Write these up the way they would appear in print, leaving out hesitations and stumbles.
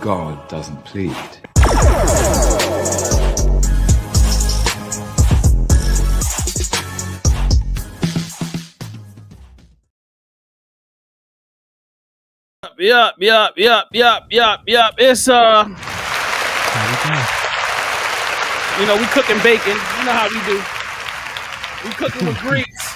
God doesn't plead. Yup. It's we cooking bacon. You know how we do. We cooking with grease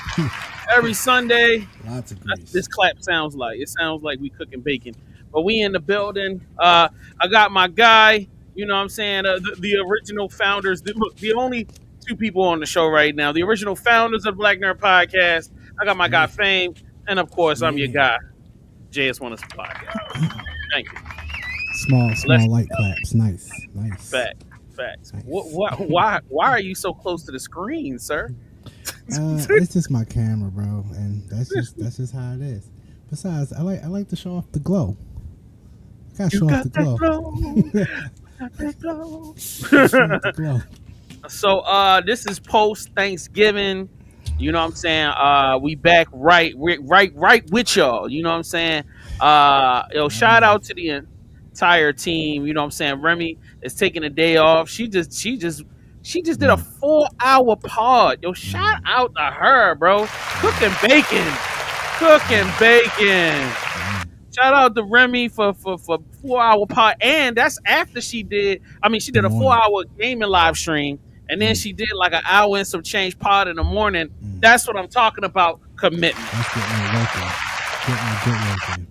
every Sunday. Lots of grease. This clap sounds like. It sounds like we cooking bacon. But we in the building. I got my guy. You know what I'm saying? The original founders. The only two people on the show right now. The original founders of Black Nerd Podcast. I got my guy Fame, and of course I'm your guy, JS One Podcast. Thank you. Small light claps. Nice. Facts. Nice. Why are you so close to the screen, sir? It's just my camera, bro, and that's just how it is. Besides, I like to show off the glow. I gotta show off the glow. So this is post Thanksgiving. You know what I'm saying? We back right with y'all. You know what I'm saying? Shout out to the entire team. You know what I'm saying? Remi is taking a day off. She just did a 4-hour pod. Shout out to her, bro. Cooking bacon. Shout out to Remi for 4-hour pod. And that's after she did a 4-hour gaming live stream. And then she did like an hour and some change pod in the morning. That's what I'm talking about. Commitment. That's getting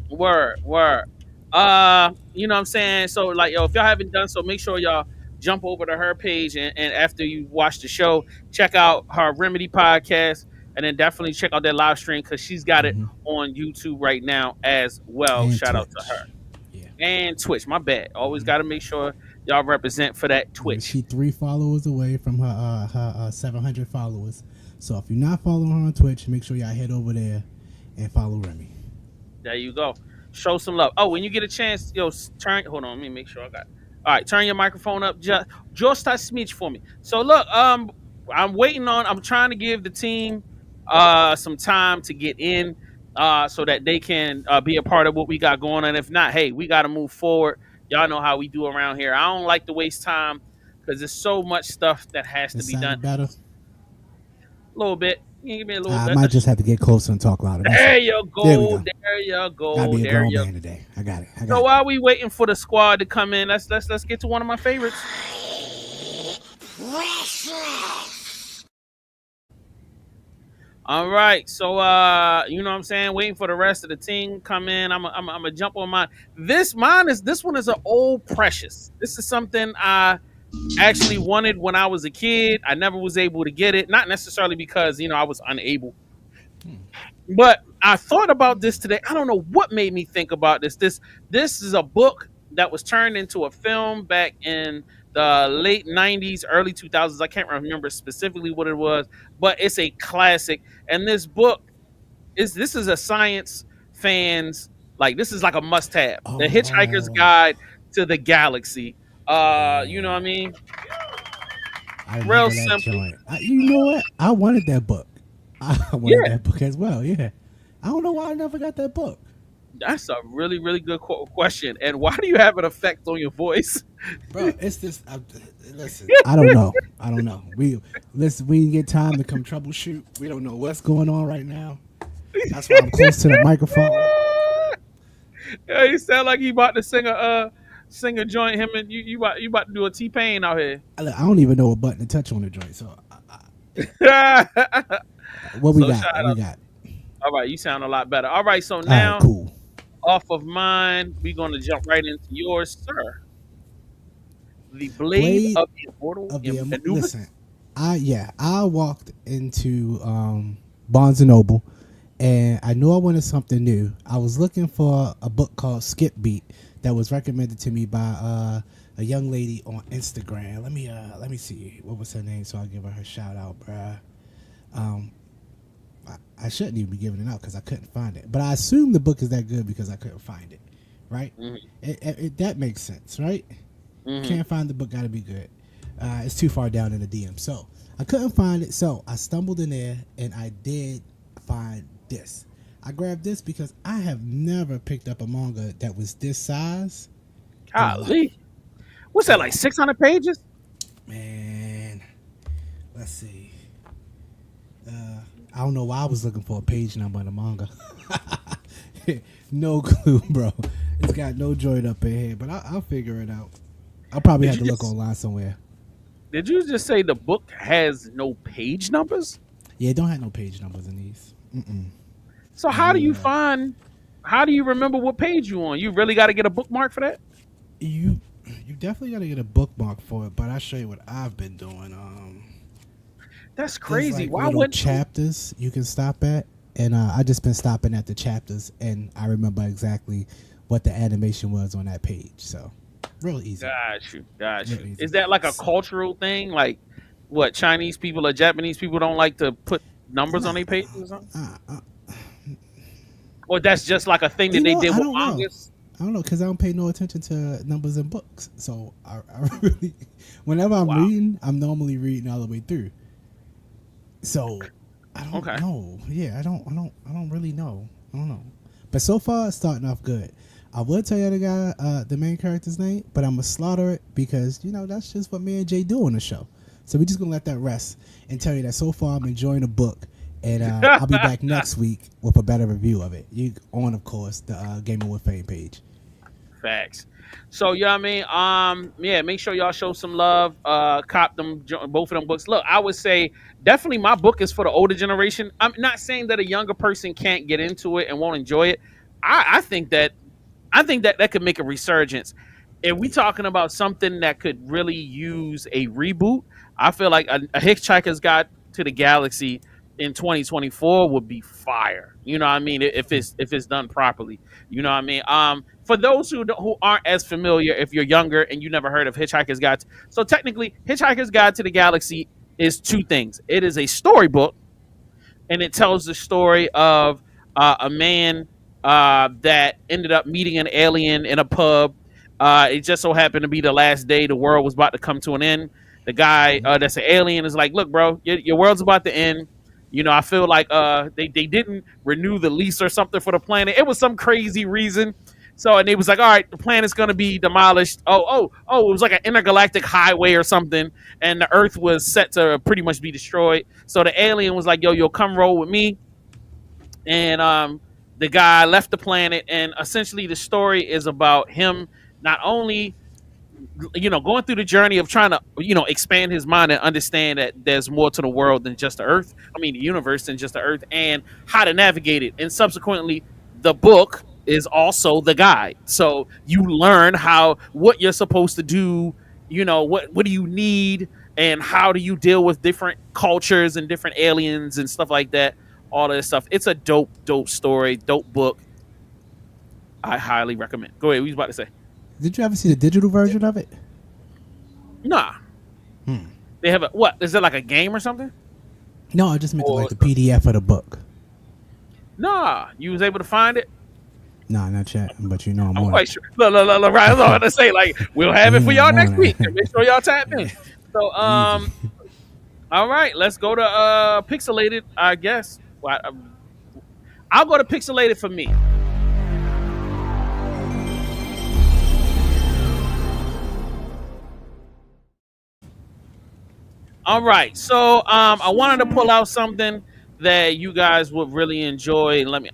Word. You know what I'm saying? So if y'all haven't done so, make sure y'all jump over to her page and after you watch the show, check out her Remedy podcast, and then definitely check out that live stream because she's got it on YouTube right now as well. And Shout Twitch. out to her. Yeah. And Twitch, my bad. Always got to make sure y'all represent for that Twitch. She 3 followers away from her 700 followers. So if you're not following her on Twitch, make sure y'all head over there and follow Remi. There you go. Show some love. Oh, when you get a chance, turn. Hold on, let me make sure I got. All right, turn your microphone up just a smidge for me. So look, I'm trying to give the team some time to get in so that they can be a part of what we got going on. If not, hey, we got to move forward. Y'all know how we do around here. I don't like to waste time because there's so much stuff that has to be done. Better? A little bit. Give me a little I bit. might just have to get closer and talk louder. There you go. There you go. Gotta be a grown man today. I got it. So while we waiting for the squad to come in, let's get to one of my favorites. All right, so you know what I'm saying, waiting for the rest of the team come in. I'm gonna jump on mine. This one is an old precious. This is something I actually wanted when I was a kid. I never was able to get it, not necessarily because I was unable, but I thought about this today. I don't know what made me think about this. This is a book that was turned into a film back in the late 90s, early 2000s. I can't remember specifically what it was, but it's a classic. And this book this is a science fans, this is like a must-have. The Hitchhiker's Guide to the Galaxy. You know what I mean? Real simple. You know what? I wanted that book. I wanted that book as well. Yeah. I don't know why I never got that book. That's a really, really good question. And why do you have an effect on your voice? Bro, it's this. Listen, I don't know. We didn't get time to come troubleshoot. We don't know what's going on right now. That's why I'm close to the microphone. Yeah, you sound like you about to sing a joint. Him and you about to do a T-Pain out here. I don't even know what button to touch on the joint. So, what we got? All right, you sound a lot better. All right, so now cool. Off of mine, we're gonna jump right into yours, sir. The Blade of the Immortal Anubis. Listen, I walked into Barnes & Noble, and I knew I wanted something new. I was looking for a book called Skip Beat that was recommended to me by a young lady on Instagram. Let me see what was her name, so I'll give her shout out, bruh. I shouldn't even be giving it out because I couldn't find it, but I assume the book is that good because I couldn't find it, right? Mm-hmm. That makes sense, right? Mm-hmm. Can't find the book, gotta be good. It's too far down in the DM, so I couldn't find it. So I stumbled in there and I did find this. I grabbed this because I have never picked up a manga that was this size in my life. Golly. What's that, like So 600 pages? man, let's see. I don't know why I was looking for a page number in the manga. No clue, bro. It's got no joint up in here, but I'll figure it out. I'll probably Did have you to look just online somewhere. did you just say the book has no page numbers? Yeah, don't have no page numbers in these. Mm-mm. So how do you Yeah, find how do you remember what page you on? You really got to get a bookmark for that? you you definitely got to get a bookmark for it. But I'll show you what I've been doing. That's There's crazy. like Why little wouldn't you? chapters you can stop at, and I just been stopping at the chapters, and I remember exactly what the animation was on that page. So real easy, Got you. Got real you. easy. Is that like a So, cultural thing? Like what Chinese people or Japanese people don't like to put numbers on nah, their pages or something? uh, uh, Or that's just like a thing that you they know, did I with don't know. mangas? I don't know because I don't pay no attention to numbers in books. So I really, whenever I'm Wow. reading, I'm normally reading all the way through. So I don't Okay. know. Yeah, I don't really know. I don't know. But so far, it's starting off good. I would tell you the main character's name, but I'm gonna slaughter it because that's just what me and Jay do on the show. So we're just gonna let that rest and tell you that so far I'm enjoying the book, and I'll be back next week with a better review of it. You on, of course, the Gamer with Fame page. Facts. So you know what I mean? Yeah, make sure y'all show some love. Cop them both of them books. Look, I would say definitely my book is for the older generation. I'm not saying that a younger person can't get into it and won't enjoy it. I think that that could make a resurgence. If we Yeah. talking about something that could really use a reboot, I feel like a Hitchhiker's Guide to the Galaxy in 2024 would be fire. You know what I mean? If it's done properly. You know what I mean? For those who aren't as familiar, if you're younger and you never heard of Hitchhiker's Guide, so technically Hitchhiker's Guide to the Galaxy is two things. It is a storybook, and it tells the story of a man that ended up meeting an alien in a pub. It just so happened to be the last day the world was about to come to an end. The guy Mhm. that's an alien is like, "Look, bro, your world's about to end. I feel like they didn't renew the lease or something for the planet. It was some crazy reason." So and they was like, "All right, the planet's gonna be demolished." Oh! It was like an intergalactic highway or something, and the Earth was set to pretty much be destroyed. So the alien was like, "Yo, come roll with me." And the guy left the planet, and essentially the story is about him not only going through the journey of trying to expand his mind and understand that there's more to the world than just the Earth. I mean, the universe than just the Earth, and how to navigate it. And subsequently, the book is also the guide, so you learn what you're supposed to do. What do you need, and how do you deal with different cultures and different aliens and stuff like that. All of this stuff. It's a dope story, dope book. I highly recommend. Go ahead. What you about to say? Did you ever see the digital version of it? Nah. Hmm. They have what? Is it like a game or something? No, I just meant Or like the PDF of the book. nah, you was able to find it. Nah, not yet, but I'm I'm on quite it. sure. Look, right. I was about to say like we'll have it for Yeah, y'all I'm next on week. it. Make sure y'all tap in. So Easy. all right, let's go to Pixelated. I guess. Well, I'll go to Pixelated for me. All right. So I wanted to pull out something that you guys would really enjoy. Let me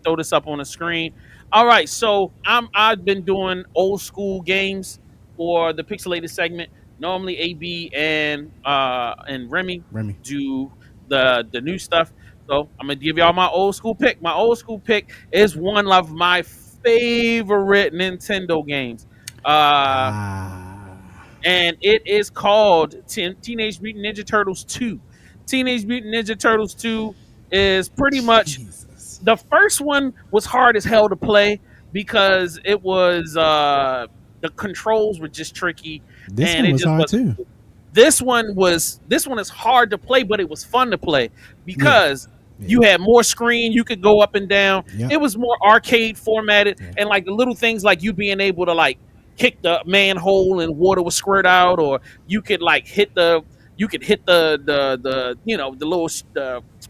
throw this up on the screen. All right. So I've been doing old school games for the pixelated segment. Normally AB and Remy Remy. do the new stuff. So I'm gonna give y'all my old school pick. My old school pick is one of my favorite Nintendo games. Uh Ah, and it is called Teenage Mutant Ninja Turtles 2. Teenage Mutant Ninja Turtles 2 is pretty much Jesus. the first one was hard as hell to play because it was the controls were just tricky This and one it was just hard wasn't too. cool. This one is hard to play, but it was fun to play Yeah. because Yeah. you had more screen, you could go up and down. Yep. It was more arcade formatted, Yeah. and like the little things like you being able to like kick the manhole and water would squirt out, or you could like hit the the little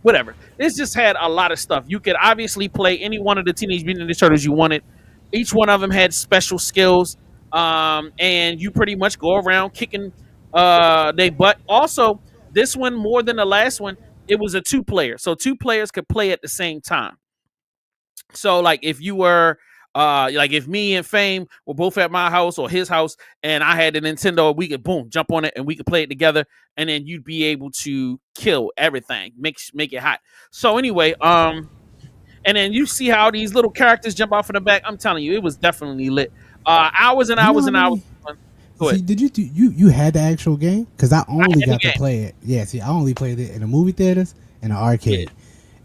whatever. This just had a lot of stuff. You could obviously play any one of the Teenage Mutant Ninja Turtles you wanted. Each one of them had special skills, and you pretty much go around kicking they butt. Also, this one more than the last one, it was a two-player, so two players could play at the same time. So like if you were like if me and Fame were both at my house or his house and I had a Nintendo, we could boom jump on it and we could play it together, and then you'd be able to kill everything, make it hot. So anyway, and then you see how these little characters jump off in the back. I'm telling you, it was definitely lit. Hours and You know hours how and hours. many? Go See, ahead. did you had the actual game? Because I I only had the got to game. play it. Yeah, see, I only played it in the movie theaters and the Yeah. arcade,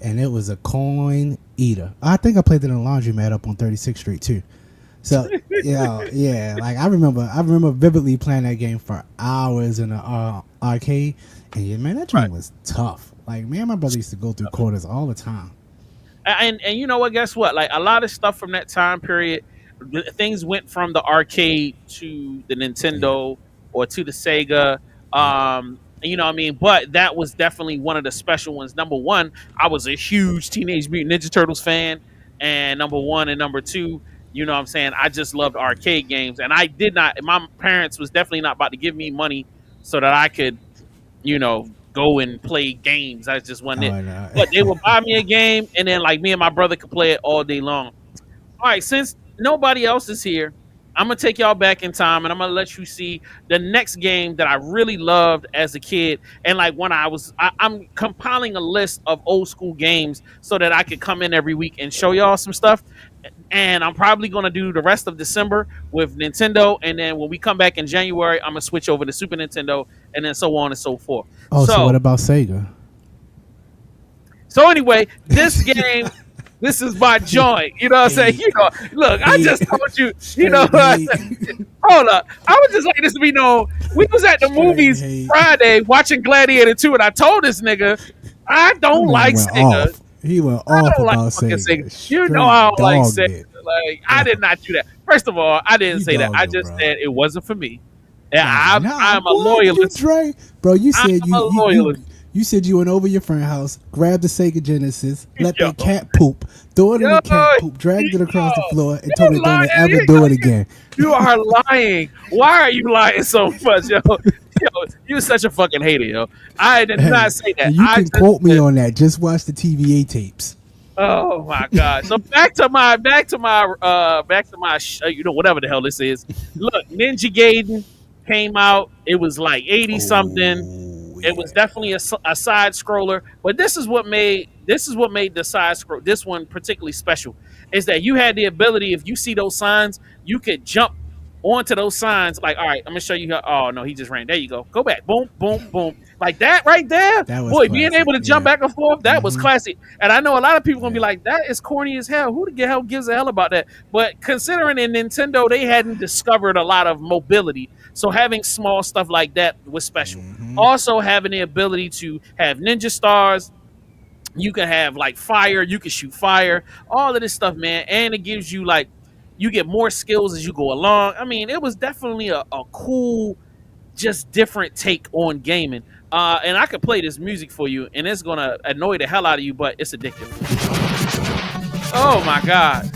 and it was a coin eater. I think I played it in a laundromat up on 36th Street too. So yeah, yeah, like I remember vividly playing that game for hours in the arcade, and yeah, man, that Right. game was tough. Like me and my brother used to go through quarters all the time. And you know what? Guess what? Like a lot of stuff from that time period, things went from the arcade to the Yeah, Nintendo or to the Sega. yeah. You know what I mean? But that was definitely one of the special ones. Number one, I was a huge Teenage Mutant Ninja Turtles fan, and number one and number two, you know what I'm saying? I just loved arcade games, and I did not. My parents was definitely not about to give me money so that I could, go and play games. That just wasn't it. Oh no. But they would buy me a game, and then like me and my brother could play it all day long. All right, since nobody else is here, I'm gonna take y'all back in time, and I'm gonna let you see the next game that I really loved as a kid. And like when I'm compiling a list of old school games so that I could come in every week and show y'all some stuff. And I'm probably gonna do the rest of December with Nintendo, and then when we come back in January, I'm gonna switch over to Super Nintendo, and then so on and so forth. Oh, so what So, about Sega? so anyway, this game, this is my joint. You know what I'm saying? Hey, Look, I hey, just told you. straight hate, Hold up. I would just like this to be known. We was at the straight movies hate. Friday watching Gladiator 2, and I told this nigga, I My don't man like went Sega. off. He went I off don't like about fucking Sega. Sega. You know Straight I don't like dogged Sega. it. Like, I did not do that. First of all, I didn't You say that. I dogged it, just bro. said it wasn't for me. Yeah, Nah, I'm a what you loyalist. drank, bro? You I'm said a loyalist. you said you went over your friend's house, grabbed the Sega Genesis, let Yo, that cat poop, threw it in yo, the cat poop, dragged it across the floor, and told you it don't lying. ever do it again. You are lying. Why are you lying so much, yo? Yo, you're such a fucking hater, yo. I did Hey, not say that. and you I can just quote me said, on that. Just watch the TVA tapes. oh my god. So back to my whatever the hell this is. Look, Ninja Gaiden came out. It was like 80 something. Oh It yeah, was definitely a side scroller, but this is what made the side scroll this one particularly special is that you had the ability, if you see those signs, you could jump onto those signs. Like, all right, I'm gonna show you how. Oh no, he just ran. There you go. Go back. Boom, boom, boom. Like that right there. that was Boy, being classic. able to jump Yeah. back and forth, that was Mm-hmm. classic. And I know a lot of people gonna be Yeah. like, that is corny as hell. Who the hell gives a hell about that? But considering in Nintendo, they hadn't discovered a lot of mobility. So having small stuff like that was special. Mm-hmm. Also having the ability to have ninja stars, you can have like fire, you can shoot fire, all of this stuff, man. And it gives you like you get more skills as you go along. I mean, it was definitely a cool, just different take on gaming. And I could play this music for you, and it's gonna annoy the hell out of you, but it's addictive. Oh my god!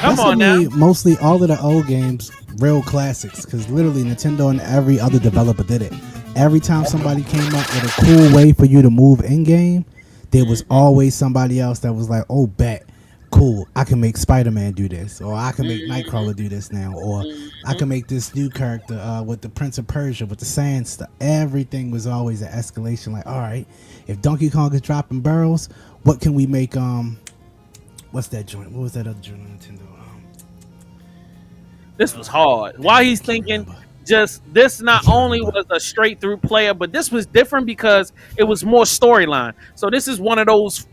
Come That's to on now. me mostly all of the old games, real classics, because literally Nintendo and every other developer did it. Every time somebody came up with a cool way for you to move in game, there was always somebody else that was like, "Oh, bet, cool, I can make Spider-Man do this, or I can make Nightcrawler do this now, or I can make this new character with the Prince of Persia with the sand stuff." Everything was always an escalation. Like, all right, if Donkey Kong is dropping barrels, what can we make? What's that joint? What was that other joint on Nintendo? This was hard. While he's I can't thinking, remember. just this I not can't only remember. was a straight through player, but this was different because it was more storyline. So this is one of those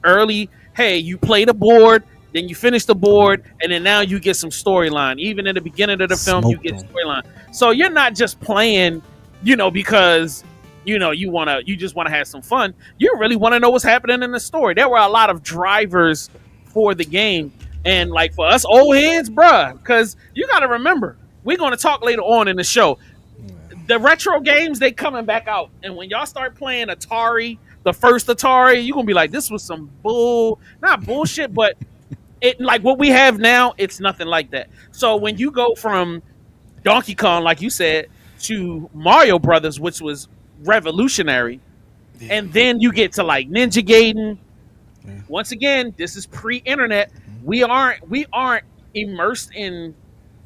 early, hey, you play the board, then you finish the board, and then now you get some storyline. Even in the beginning of the film, you Smoked get them. storyline. So you're not just playing, because you just wanna have some fun. You really want to know what's happening in the story. There were a lot of drivers for the game. And like for us old heads, bruh, because you got to remember, we're going to talk later on in the show. The retro games, they coming back out. And when y'all start playing Atari, the first Atari, you're going to be like, this was some not bullshit, but it like what we have now, it's nothing like that. So when you go from Donkey Kong, like you said, to Mario Brothers, which was revolutionary, Yeah. and then you get to like Ninja Gaiden. Yeah. Once again, this is pre-internet. We aren't immersed in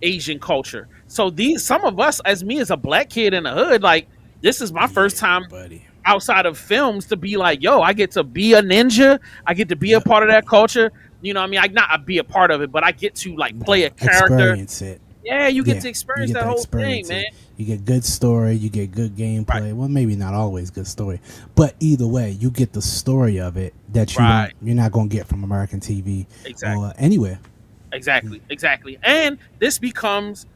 Asian culture. So some of us, as me as a black kid in the hood, like this is my first time buddy. outside of films to be like, yo, I get to be a ninja. I get to be a part of that culture. You know what I mean? I not be a part of it, but I get to like play a character. Experience it. Yeah, you get Yeah, to you experience get that to whole experience thing, man. it. You get good story, you get good gameplay. Right. Well, maybe not always good story, but either way, you get the story of it that Right. you're not gonna get from American TV Exactly. or anywhere. Exactly. And this becomes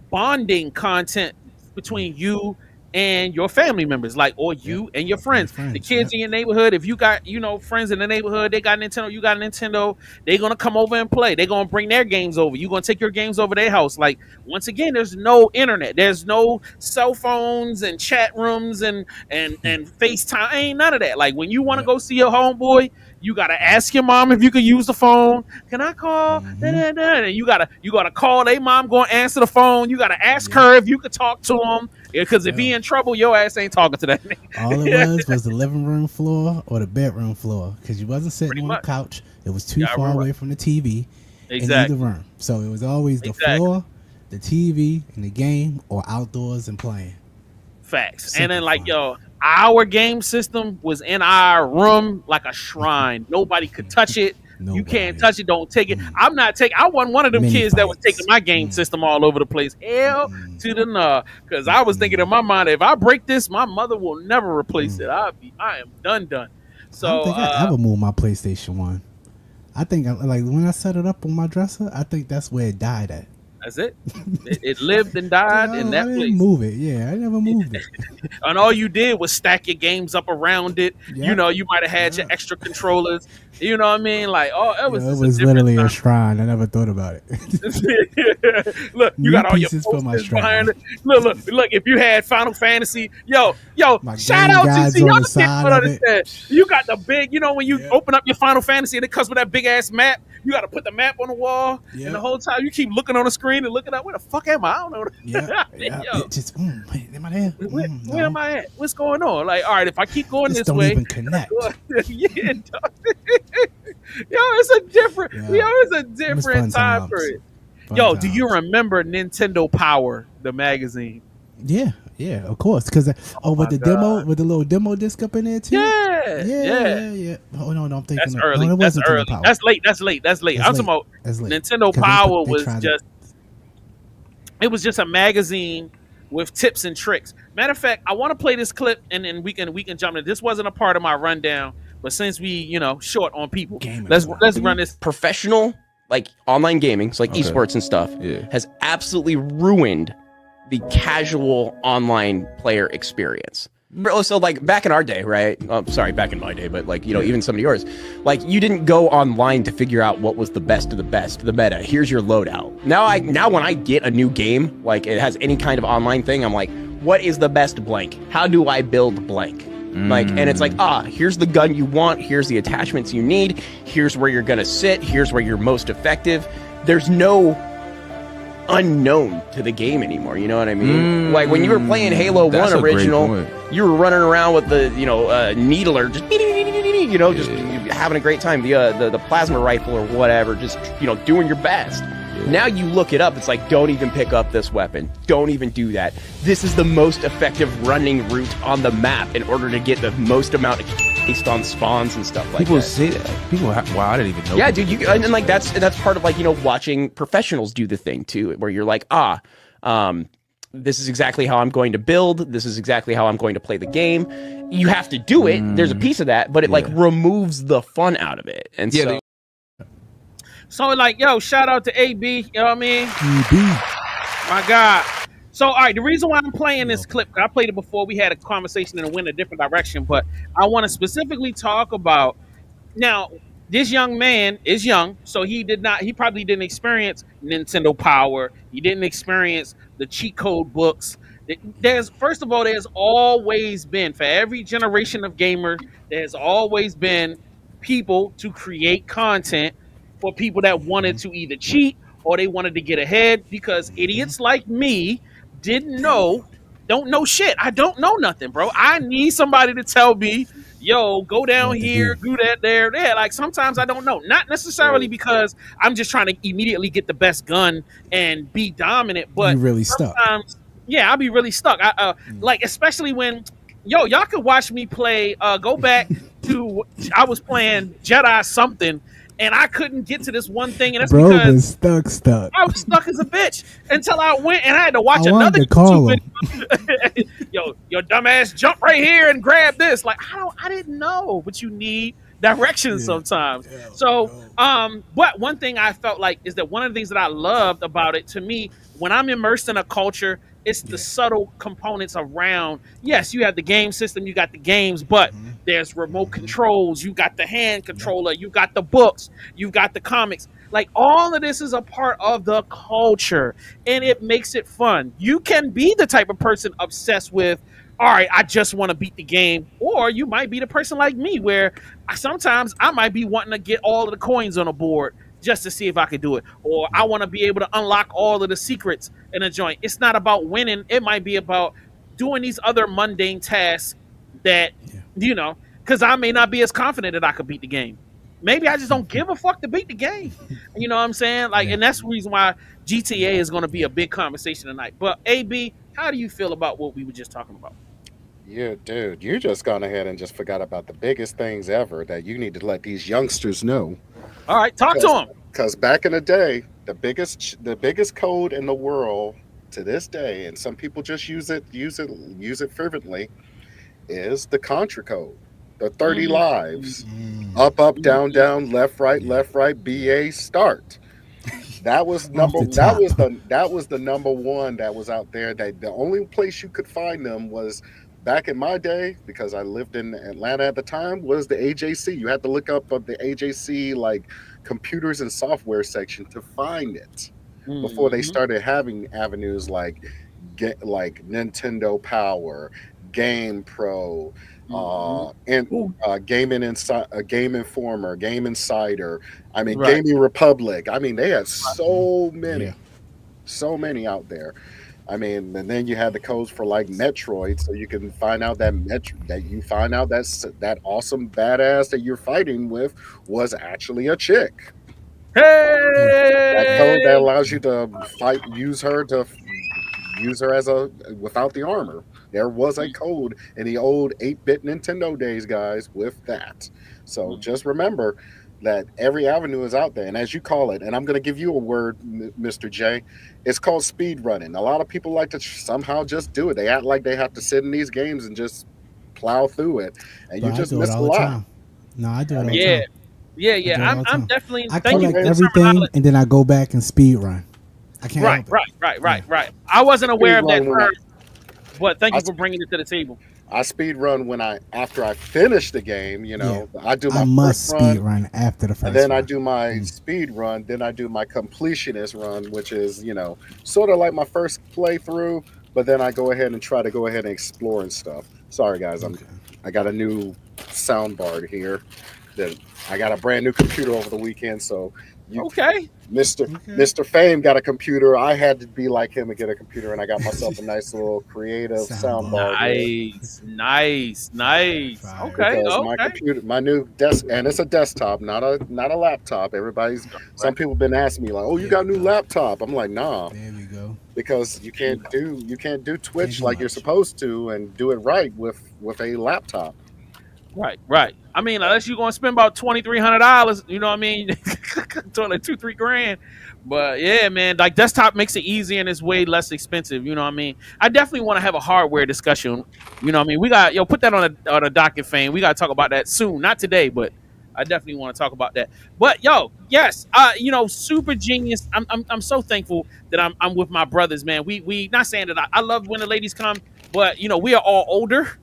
bonding content between you and your family members, like, or you and your friends. The kids in your neighborhood, if you got, friends in the neighborhood, they got Nintendo, you got a Nintendo, they're gonna come over and play. They're gonna bring their games over. You're gonna take your games over their house. Like, once again, there's no internet, there's no cell phones and chat rooms and FaceTime. Ain't none of that. Like, when you want to go see your homeboy, you gotta ask your mom if you can use the phone. Can I call? And you gotta call their mom, go and answer the phone. You gotta ask her if you could talk to him. Because if he in trouble, your ass ain't talking to that nigga. All it was the living room floor or the bedroom floor, because you wasn't sitting on the couch. It was too far away from the TV in either room. So it was always the floor, the TV, and the game, or outdoors and playing. Facts. Simple and then like, fun. Our game system was in our room like a shrine. Nobody could touch it. Nobody. You can't touch it. Don't take it. I wasn't one of them kids that was taking my game system all over the place. Hell to the no. Because I was thinking in my mind, if I break this, my mother will never replace it. I am done. So I don't think I ever moved my PlayStation 1. I think like when I set it up on my dresser, I think that's where it died at. That's it. It lived and died in that place. Move it. Yeah, I never moved it. And all you did was stack your games up around it. Yep. You might have had your extra controllers. You know what I mean? Like, it was literally a shrine. I never thought about it. Look, you got all your posters behind it. Look. If you had Final Fantasy, yo, shout out to see y'all kids don't understand. You got the big, when you open up your Final Fantasy and it comes with that big ass map. You got to put the map on the wall, and the whole time you keep looking on the screen and looking up. Where the fuck am I? I don't know. Am I there? Where am I at? What's going on? Like, all right, if I keep going this way, even connect. It's a different time for it. Do you remember Nintendo Power, the magazine? Yeah, of course. Because with the demo, with the little demo disc up in there too. Yeah. Oh no, I'm thinking that's early. No, that's early. That's late. I'm talking about Nintendo Power it was just a magazine with tips and tricks. Matter of fact, I want to play this clip and then we can jump in. This wasn't a part of my rundown, but since we short on people, let's run this. Professional like online gaming, so like esports and stuff, has absolutely ruined the casual online player experience. So like back in our day, right? Sorry, back in my day, but like, even some of yours, like you didn't go online to figure out what was the best of the best, the meta. Here's your loadout. Now when I get a new game, like it has any kind of online thing, I'm like, what is the best blank? How do I build blank? Like, and it's like, here's the gun you want. Here's the attachments you need. Here's where you're going to sit. Here's where you're most effective. There's no unknown to the game anymore. You know what I mean? Like when you were playing Halo 1 original, you were running around with the, needler, just, just having a great time. The plasma rifle or whatever, just, doing your best. Now you look it up, it's like, don't even pick up this weapon. Don't even do that. This is the most effective running route on the map in order to get the most amount of based on spawns and stuff like people that. Say that. People, wow, I didn't even know. Yeah, dude, and like that's part of like, watching professionals do the thing too, where you're like, this is exactly how I'm going to build. This is exactly how I'm going to play the game. You have to do it. There's a piece of that, but it like removes the fun out of it. And so like, shout out to AB, you know what I mean? AB. My God. So, all right, the reason why I'm playing this clip, I played it before, we had a conversation and it went a different direction, but I want to specifically talk about, now, this young man is young, so he probably didn't experience Nintendo Power. He didn't experience the cheat code books. First of all, there's always been, for every generation of gamer, there's always been people to create content for people that wanted to either cheat or they wanted to get ahead, because idiots like me don't know shit. I don't know nothing, bro. I need somebody to tell me, yo, go down What to here, do. do that there. Yeah, like sometimes I don't know. Not necessarily because I'm just trying to immediately get the best gun and be dominant, You but really stuck. sometimes, yeah, I'll be really stuck. Like, especially when, y'all could watch me play, go back to, I was playing Jedi something, and I couldn't get to this one thing, and that's Bro because was stuck. I was stuck as a bitch until I went and I had to watch I wanted another to call YouTube him. video. Yo, your dumbass jump right here and grab this. Like, I didn't know, but you need directions sometimes. Yeah, So, no. but one thing I felt like is that one of the things that I loved about it, to me, when I'm immersed in a culture, it's the subtle components around. Yes, you have the game system, you got the games, but there's remote controls, you got the hand controller, you got the books, you got the comics. Like, all of this is a part of the culture, and it makes it fun. You can be the type of person obsessed with, all right, I just want to beat the game, or you might be the person like me where sometimes I might be wanting to get all of the coins on a board just to see if I could do it, or I want to be able to unlock all of the secrets in a joint. It's not about winning. It might be about doing these other mundane tasks that, because I may not be as confident that I could beat the game. Maybe I just don't give a fuck to beat the game. You know what I'm saying? Like, and that's the reason why GTA is going to be a big conversation tonight. But AB, how do you feel about what we were just talking about? Yeah, dude, you just gone ahead and just forgot about the biggest things ever that you need to let these youngsters know. All right, talk to them. Because back in the day, the biggest code in the world to this day, and some people just use it fervently, is the Contra code. The 30 lives. Up, down, down, left, right, BA, start. That was that was the number one that was out there. That the only place you could find them was back in my day, because I lived in Atlanta at the time, was the AJC. You had to look up the AJC like computers and software section to find it before they started having avenues like Nintendo Power, Game Pro, Game Informer, Game Insider. I mean, Gaming Republic. I mean, they had so many out there. I mean, and then you had the codes for like Metroid, so you can find out that that awesome badass that you're fighting with was actually a chick. Hey! That code that allows you to use her as without the armor. There was a code in the old 8-bit Nintendo days, guys, with that. So just remember that every avenue is out there. And as you call it, and I'm going to give you a word, Mr. J, it's called speed running. A lot of people like to somehow just do it. They act like they have to sit in these games and just plow through it. And you just miss a lot. No, I do it all the time. Yeah. I'm definitely. I collect everything and then I go back and speed run. I can't. Right. I wasn't aware of that term, but thank you for bringing it to the table. I speed run after I finish the game. I must speed run after the first. And then I do my speed run. Then I do my completionist run, which is sort of like my first playthrough. But then I go ahead and explore and stuff. Sorry guys, I got a new sound bar here. That I got a brand new computer over the weekend, so Mr. Fame got a computer. I had to be like him and get a computer, and I got myself a nice little creative sound bar. Nice. Okay. My computer, my new desk, and it's a desktop, not a laptop. Some people have been asking me like, "Oh, you got a new laptop?" I'm like, "Nah." There we go. Because you can't do Twitch like you're supposed to and do it right with a laptop. Right. I mean, unless you're gonna spend about $2,300, you know what I mean, like $2-3 grand. But yeah, man, like desktop makes it easy and it's way less expensive. You know what I mean? I definitely want to have a hardware discussion. You know what I mean? We got put that on a docket, Fame. We got to talk about that soon. Not today, but I definitely want to talk about that. But yes, super genius. I'm so thankful that I'm with my brothers, man. We not saying that I love when the ladies come, but we are all older.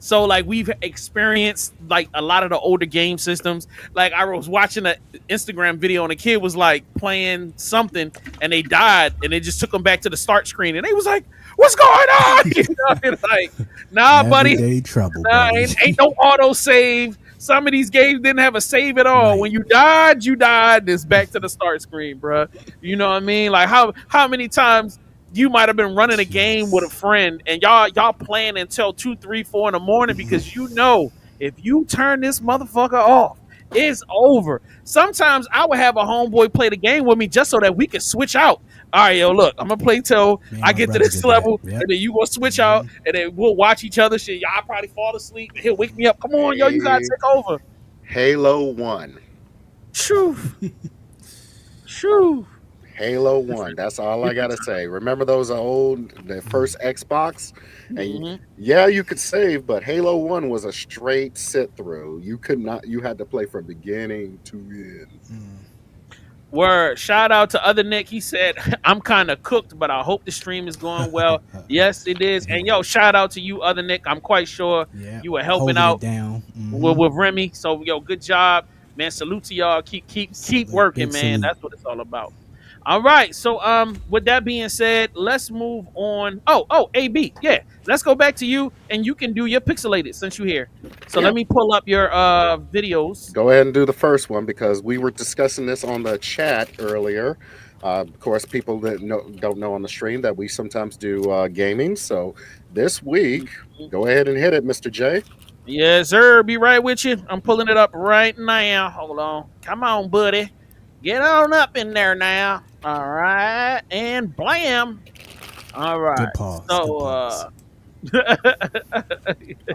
So like we've experienced like a lot of the older game systems. Like I was watching an Instagram video and a kid was like playing something and they died and they just took them back to the start screen and they was like, "What's going on?" It's like, nah, buddy. Trouble, ain't no auto save. Some of these games didn't have a save at all. When you died, you died. It's back to the start screen, bro. You know what I mean? Like how many times you might have been running a game with a friend and y'all playing until 2, 3, 4 in the morning because you know if you turn this motherfucker off, it's over. Sometimes I would have a homeboy play the game with me just so that we could switch out. All right, yo, look, I'm gonna play till I get to this level, and then you gonna switch out, and then we'll watch each other. Shit, y'all probably fall asleep, and he'll wake me up. Come on, yo, you gotta take over. Halo 1. Shoo. Shoo. Halo 1. That's all I gotta say. Remember the first Xbox? And yeah, you could save, but Halo 1 was a straight sit through. You had to play from beginning to end. Word. Shout out to Other Nick. He said, I'm kind of cooked, but I hope the stream is going well. Yes, it is. And yo, shout out to you, Other Nick. I'm quite sure you were helping out with Remy. So yo, good job, man. Salute to y'all. Keep working, man. That's what it's all about. All right. So with that being said, let's move on. Oh, AB. Yeah. Let's go back to you and you can do your Pixelated since you're here. So let me pull up your videos. Go ahead and do the first one because we were discussing this on the chat earlier. Of course, people that don't know on the stream that we sometimes do gaming. So this week, go ahead and hit it, Mr. J. Yes, sir. Be right with you. I'm pulling it up right now. Hold on. Come on, buddy. Get on up in there now. All right. And blam. All right. Good pause. So,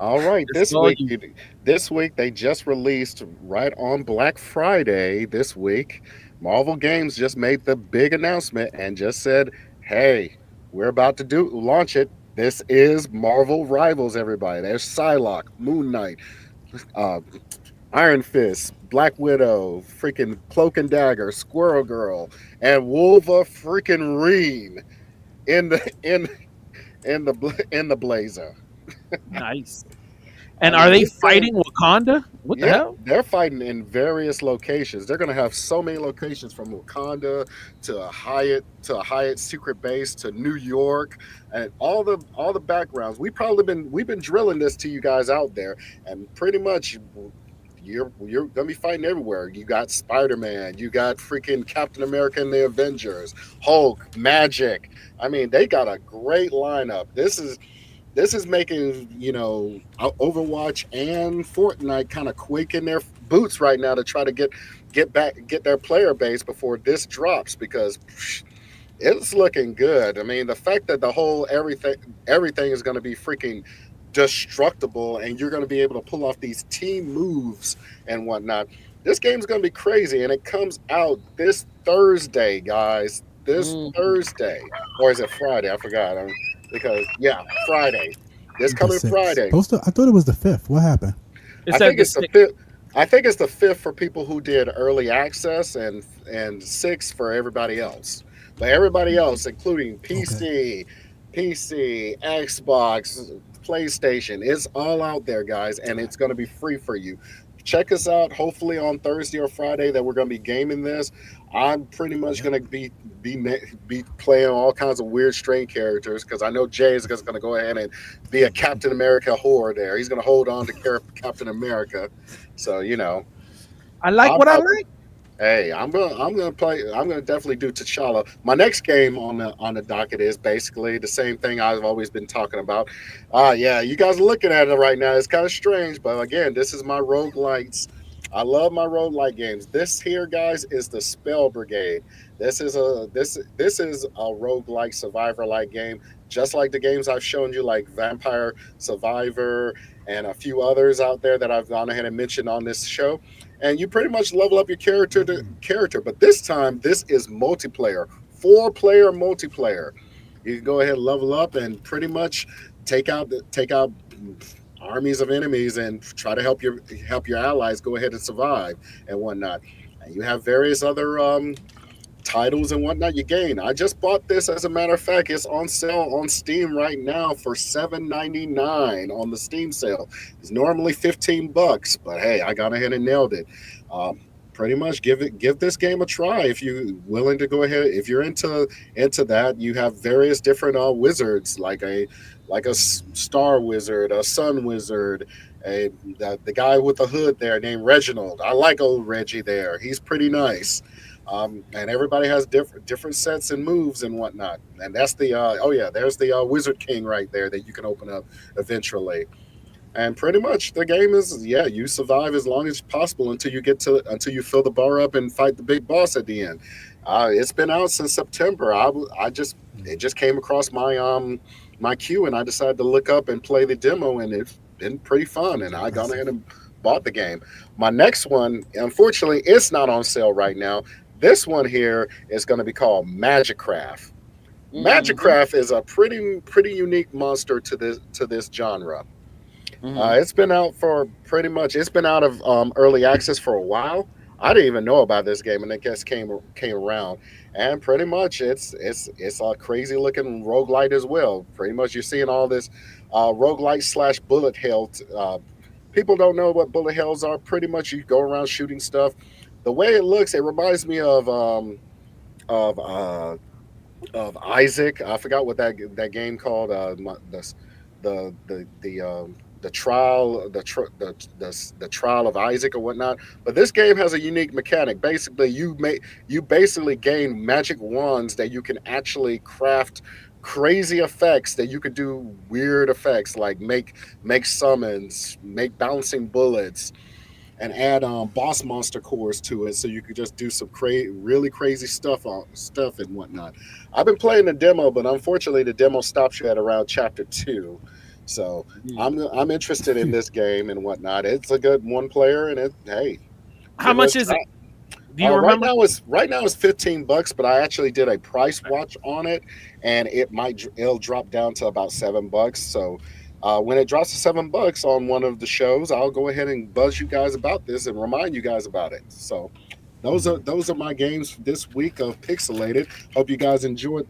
all right. This week they just released right on Black Friday this week. Marvel Games just made the big announcement and just said, hey, we're about to launch it. This is Marvel Rivals, everybody. There's Psylocke, Moon Knight, Iron Fist, Black Widow, freaking Cloak and Dagger, Squirrel Girl, and Wolverine in the blazer. Nice. And are they fighting Wakanda? What the hell? They're fighting in various locations. They're going to have so many locations from Wakanda to a Hyatt secret base to New York and all the backgrounds. we've been drilling this to you guys out there, and pretty much you're gonna be fighting everywhere. You got Spider-Man, you got freaking Captain America and the Avengers, Hulk, Magic. I mean, they got a great lineup. This is making, Overwatch and Fortnite kind of quake in their boots right now to try to get their player base before this drops, because it's looking good. I mean, the fact that the whole everything is going to be freaking destructible and you're going to be able to pull off these team moves and whatnot. This game's going to be crazy, and it comes out this Thursday, guys. Thursday, or is it Friday? I forgot. Friday. This coming Friday. I thought it was the 5th. What happened? I think it's the 5th. I think it's the 5th for people who did early access, and 6th for everybody else. But everybody else, including PC, Xbox, PlayStation, it's all out there, guys, and it's going to be free for you. Check us out. Hopefully on Thursday or Friday that we're going to be gaming this. I'm pretty much going to be playing all kinds of weird, strange characters, because I know Jay is going to go ahead and be a Captain America whore there. He's going to hold on to Captain America. So, I like what I like. Hey, I'm gonna definitely do T'Challa. My next game on the docket is basically the same thing I've always been talking about. You guys are looking at it right now. It's kind of strange, but again, this is my roguelikes. I love my roguelike games. This here, guys, is the Spell Brigade. This is a roguelike survivor-like game, just like the games I've shown you, like Vampire Survivor and a few others out there that I've gone ahead and mentioned on this show. And you pretty much level up your character to character. But this time, this is multiplayer, 4-player multiplayer. You can go ahead and level up and pretty much take out armies of enemies and try to help your allies go ahead and survive and whatnot. And you have various other titles and whatnot you gain. I just bought this, as a matter of fact. It's on sale on Steam right now for $7.99 on the Steam sale. It's normally $15, but hey, I got ahead and nailed it. pretty much give this game a try if you're willing to go ahead. If you're into that, you have various different wizards, like a star wizard, a sun wizard, the guy with the hood there named Reginald. I like old Reggie there. He's pretty nice. And everybody has different sets and moves and whatnot. And that's the there's the Wizard King right there that you can open up eventually. And pretty much the game is, you survive as long as possible until you fill the bar up and fight the big boss at the end. It's been out since September. It just came across my queue, and I decided to look up and play the demo, and it's been pretty fun. And I gone ahead and bought the game. My next one, unfortunately, it's not on sale right now. This one here is going to be called MagiCraft. Mm-hmm. MagiCraft is a pretty unique monster to this genre. Mm-hmm. It's been out it's been out of early access for a while. I didn't even know about this game, and it just came around. And pretty much it's a crazy looking roguelite as well. Pretty much you're seeing all this roguelite / bullet hell. People don't know what bullet hells are. Pretty much you go around shooting stuff. The way it looks, it reminds me of Isaac. I forgot what that game called. The trial of Isaac or whatnot. But this game has a unique mechanic. Basically, you gain magic wands that you can actually craft crazy effects, that you could do weird effects like make summons, make bouncing bullets, and add boss monster cores to it, so you could just do some really crazy stuff and whatnot. I've been playing the demo, but unfortunately the demo stops you at around chapter 2. So I'm interested in this game and whatnot. It's a good one player, and how much is it? Do you remember? Right now it's $15, but I actually did a price watch on it, and it'll drop down to about $7. So when it drops to $7 on one of the shows, I'll go ahead and buzz you guys about this and remind you guys about it. So those are my games this week of Pixelated. Hope you guys enjoyed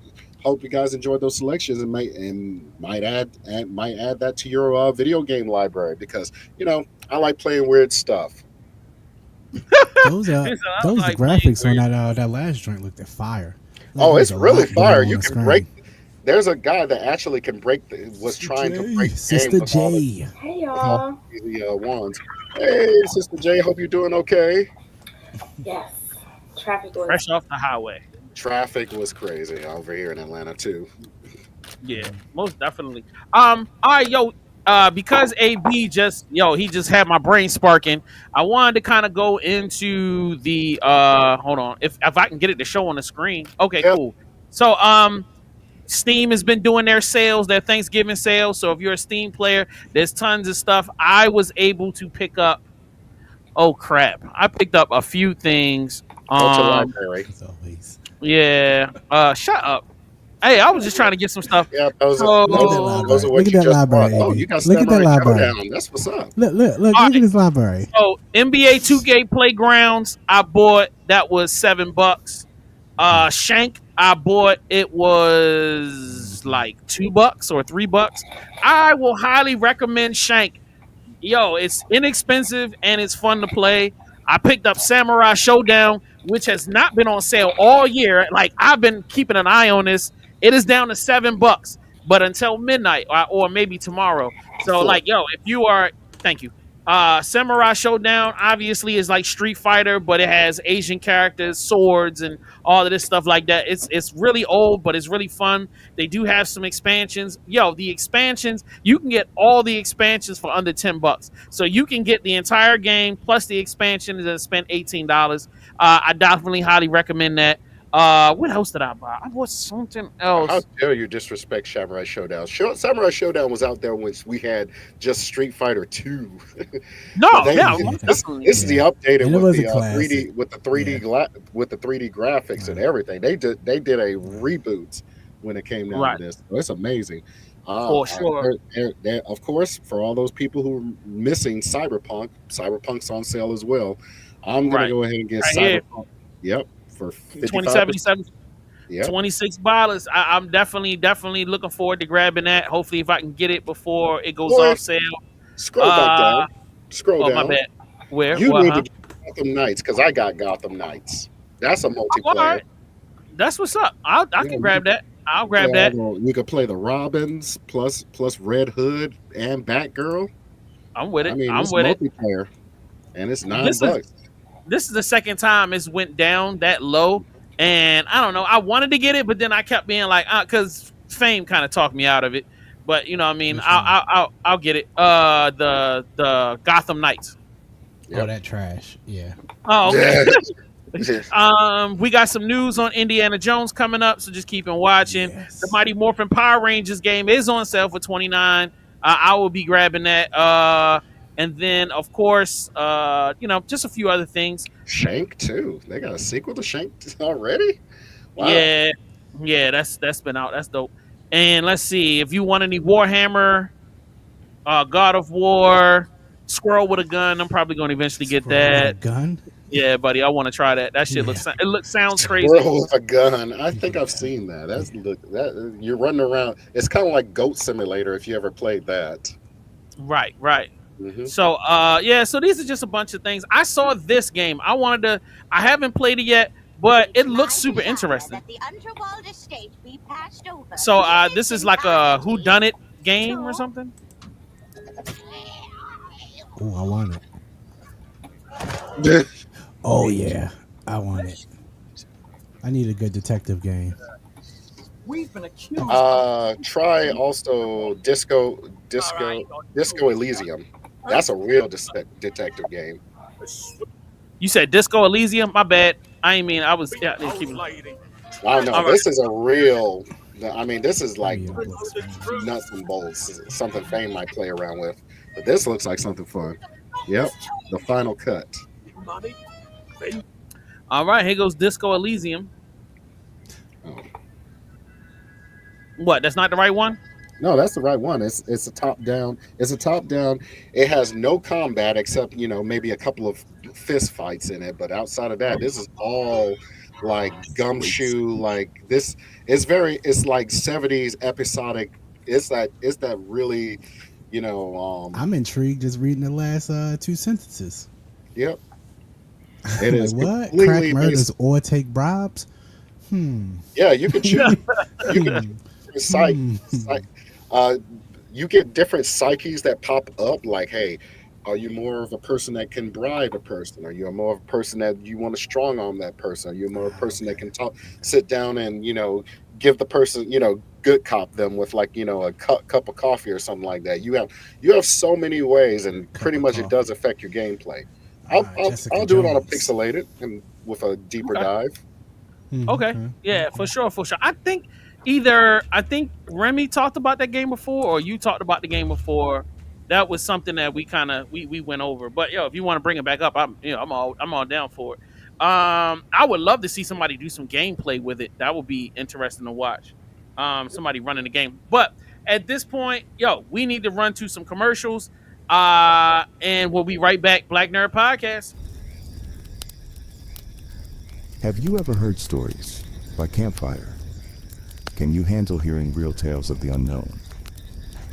those selections, and might add that to your video game library, because I like playing weird stuff. Those graphics on that last joint looked at fire. It's really fire. You can break. There's a guy that actually can break. Was trying to break Sister J. Hey y'all. Wands. Hey, Sister J. Hope you're doing okay. Yes. Traffic was fresh off the highway. Traffic was crazy over here in Atlanta too. Yeah, most definitely. All right, because AB he just had my brain sparking. I wanted to kind of go into the hold on, if I can get it to show on the screen. Okay, yep. Cool. So Steam has been doing their sales, their Thanksgiving sales. So if you're a Steam player, there's tons of stuff. I was able to pick up. Oh crap! I picked up a few things. Library. Yeah. Shut up. Hey, I was just trying to get some stuff. Yeah, those are what you just brought. Oh, you got Samurai Showdown. That's what's up. Look at this library. So NBA 2K Playgrounds, I bought. That was $7. Shank, I bought. It was like $2 or $3. I will highly recommend Shank. It's inexpensive and it's fun to play. I picked up Samurai Showdown, which has not been on sale all year. Like, I've been keeping an eye on this. It is down to $7, but until midnight or maybe tomorrow. So, if you are, thank you. Samurai Showdown obviously is like Street Fighter, but it has Asian characters, swords, and all of this stuff like that. It's really old, but it's really fun. They do have some expansions. The expansions, you can get all the expansions for under $10. So you can get the entire game plus the expansion and spend $18. I definitely highly recommend that. What else did I buy? I bought something else. How dare you disrespect Samurai Showdown? Samurai Showdown was out there when we had just Street Fighter 2. No, this is the updated with the 3D graphics and everything. They did a reboot when it came down to this. So it's amazing. For sure. Of course, for all those people who are missing Cyberpunk's on sale as well. I'm gonna go ahead and get Cyberpunk. Yep. For $20.77, $26. I'm definitely looking forward to grabbing that. Hopefully, if I can get it before it goes off sale. Scroll back down. Scroll down. My bad. Where? Gotham Knights because I got Gotham Knights. That's a multiplayer. All right. That's what's up. I can grab that. I'll grab that. You could play the Robins plus Red Hood and Batgirl. I'm with it. I mean, I'm it's with it. multiplayer, and it's $9. This is the second time it's went down that low, and I don't know. I wanted to get it, but then I kept being like, because Fame kind of talked me out of it. But you know, what I mean, I'll get it. The Gotham Knights. Yep. Oh, that trash. Yeah. Oh, okay. We got some news on Indiana Jones coming up, so just keep on watching. Yes. The Mighty Morphin Power Rangers game is on sale for $29. I will be grabbing that. And then, of course, just a few other things. Shank too. They got a sequel to Shank already. Wow. Yeah, that's been out. That's dope. And let's see if you want any Warhammer, God of War, Squirrel with a Gun. I'm probably going to eventually get that. With a gun? Yeah, buddy, I want to try that. That shit sounds crazy. Squirrel with a gun. I think I've seen that. That you're running around. It's kind of like Goat Simulator if you ever played that. Right. Mm-hmm. So so these are just a bunch of things. I saw this game. I haven't played it yet, but it looks super interesting. So this is like a whodunit game or something. Oh, I want it. Oh yeah, I want it. I need a good detective game. We've been accused. Try also Disco Elysium. That's a real detective game. You said Disco Elysium? My bad. I mean, I was. Yeah, I don't know. This is a real. I mean, this is like nuts and bolts. Something Fame might play around with, but this looks like something fun. Yep, the final cut. All right, here goes Disco Elysium. Oh. What? That's not the right one? No, that's the right one. It's a top down. It's a top down. It has no combat except maybe a couple of fist fights in it. But outside of that, this is all like gumshoe. Like this, it's like 70s episodic. It's that really, I'm intrigued just reading the last 2 sentences. Yep. It is what? Crack murders or take bribes? Yeah, you can choose. You can you get different psyches that pop up. Like, hey, are you more of a person that can bribe a person? Are you more of a person that you want to strong arm that person? Are you more of a person that can sit down and give the person good cop them with like a cup of coffee or something like that? You have so many ways, and pretty much it does affect your gameplay. I'll do it on a Pixelated and with a deeper dive. Okay. Yeah, for sure. I think Remi talked about that game before, or you talked about the game before. That was something that we went over. But if you want to bring it back up, I'm all down for it. I would love to see somebody do some gameplay with it. That would be interesting to watch. Somebody running the game. But at this point, we need to run to some commercials. And we'll be right back. Black Nerd Podcast. Have you ever heard stories by campfire? Can you handle hearing real tales of the unknown?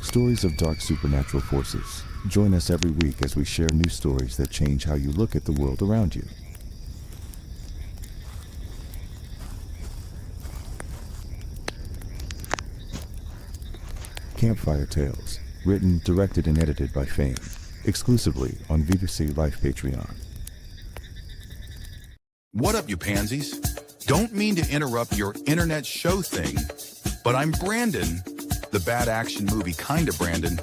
Stories of dark supernatural forces. Join us every week as we share new stories that change how you look at the world around you. Campfire Tales. Written, directed, and edited by Fame. Exclusively on VVC Life Patreon. What up, you pansies? Don't mean to interrupt your internet show thing, but I'm Brandon, the bad action movie kinda Brandon.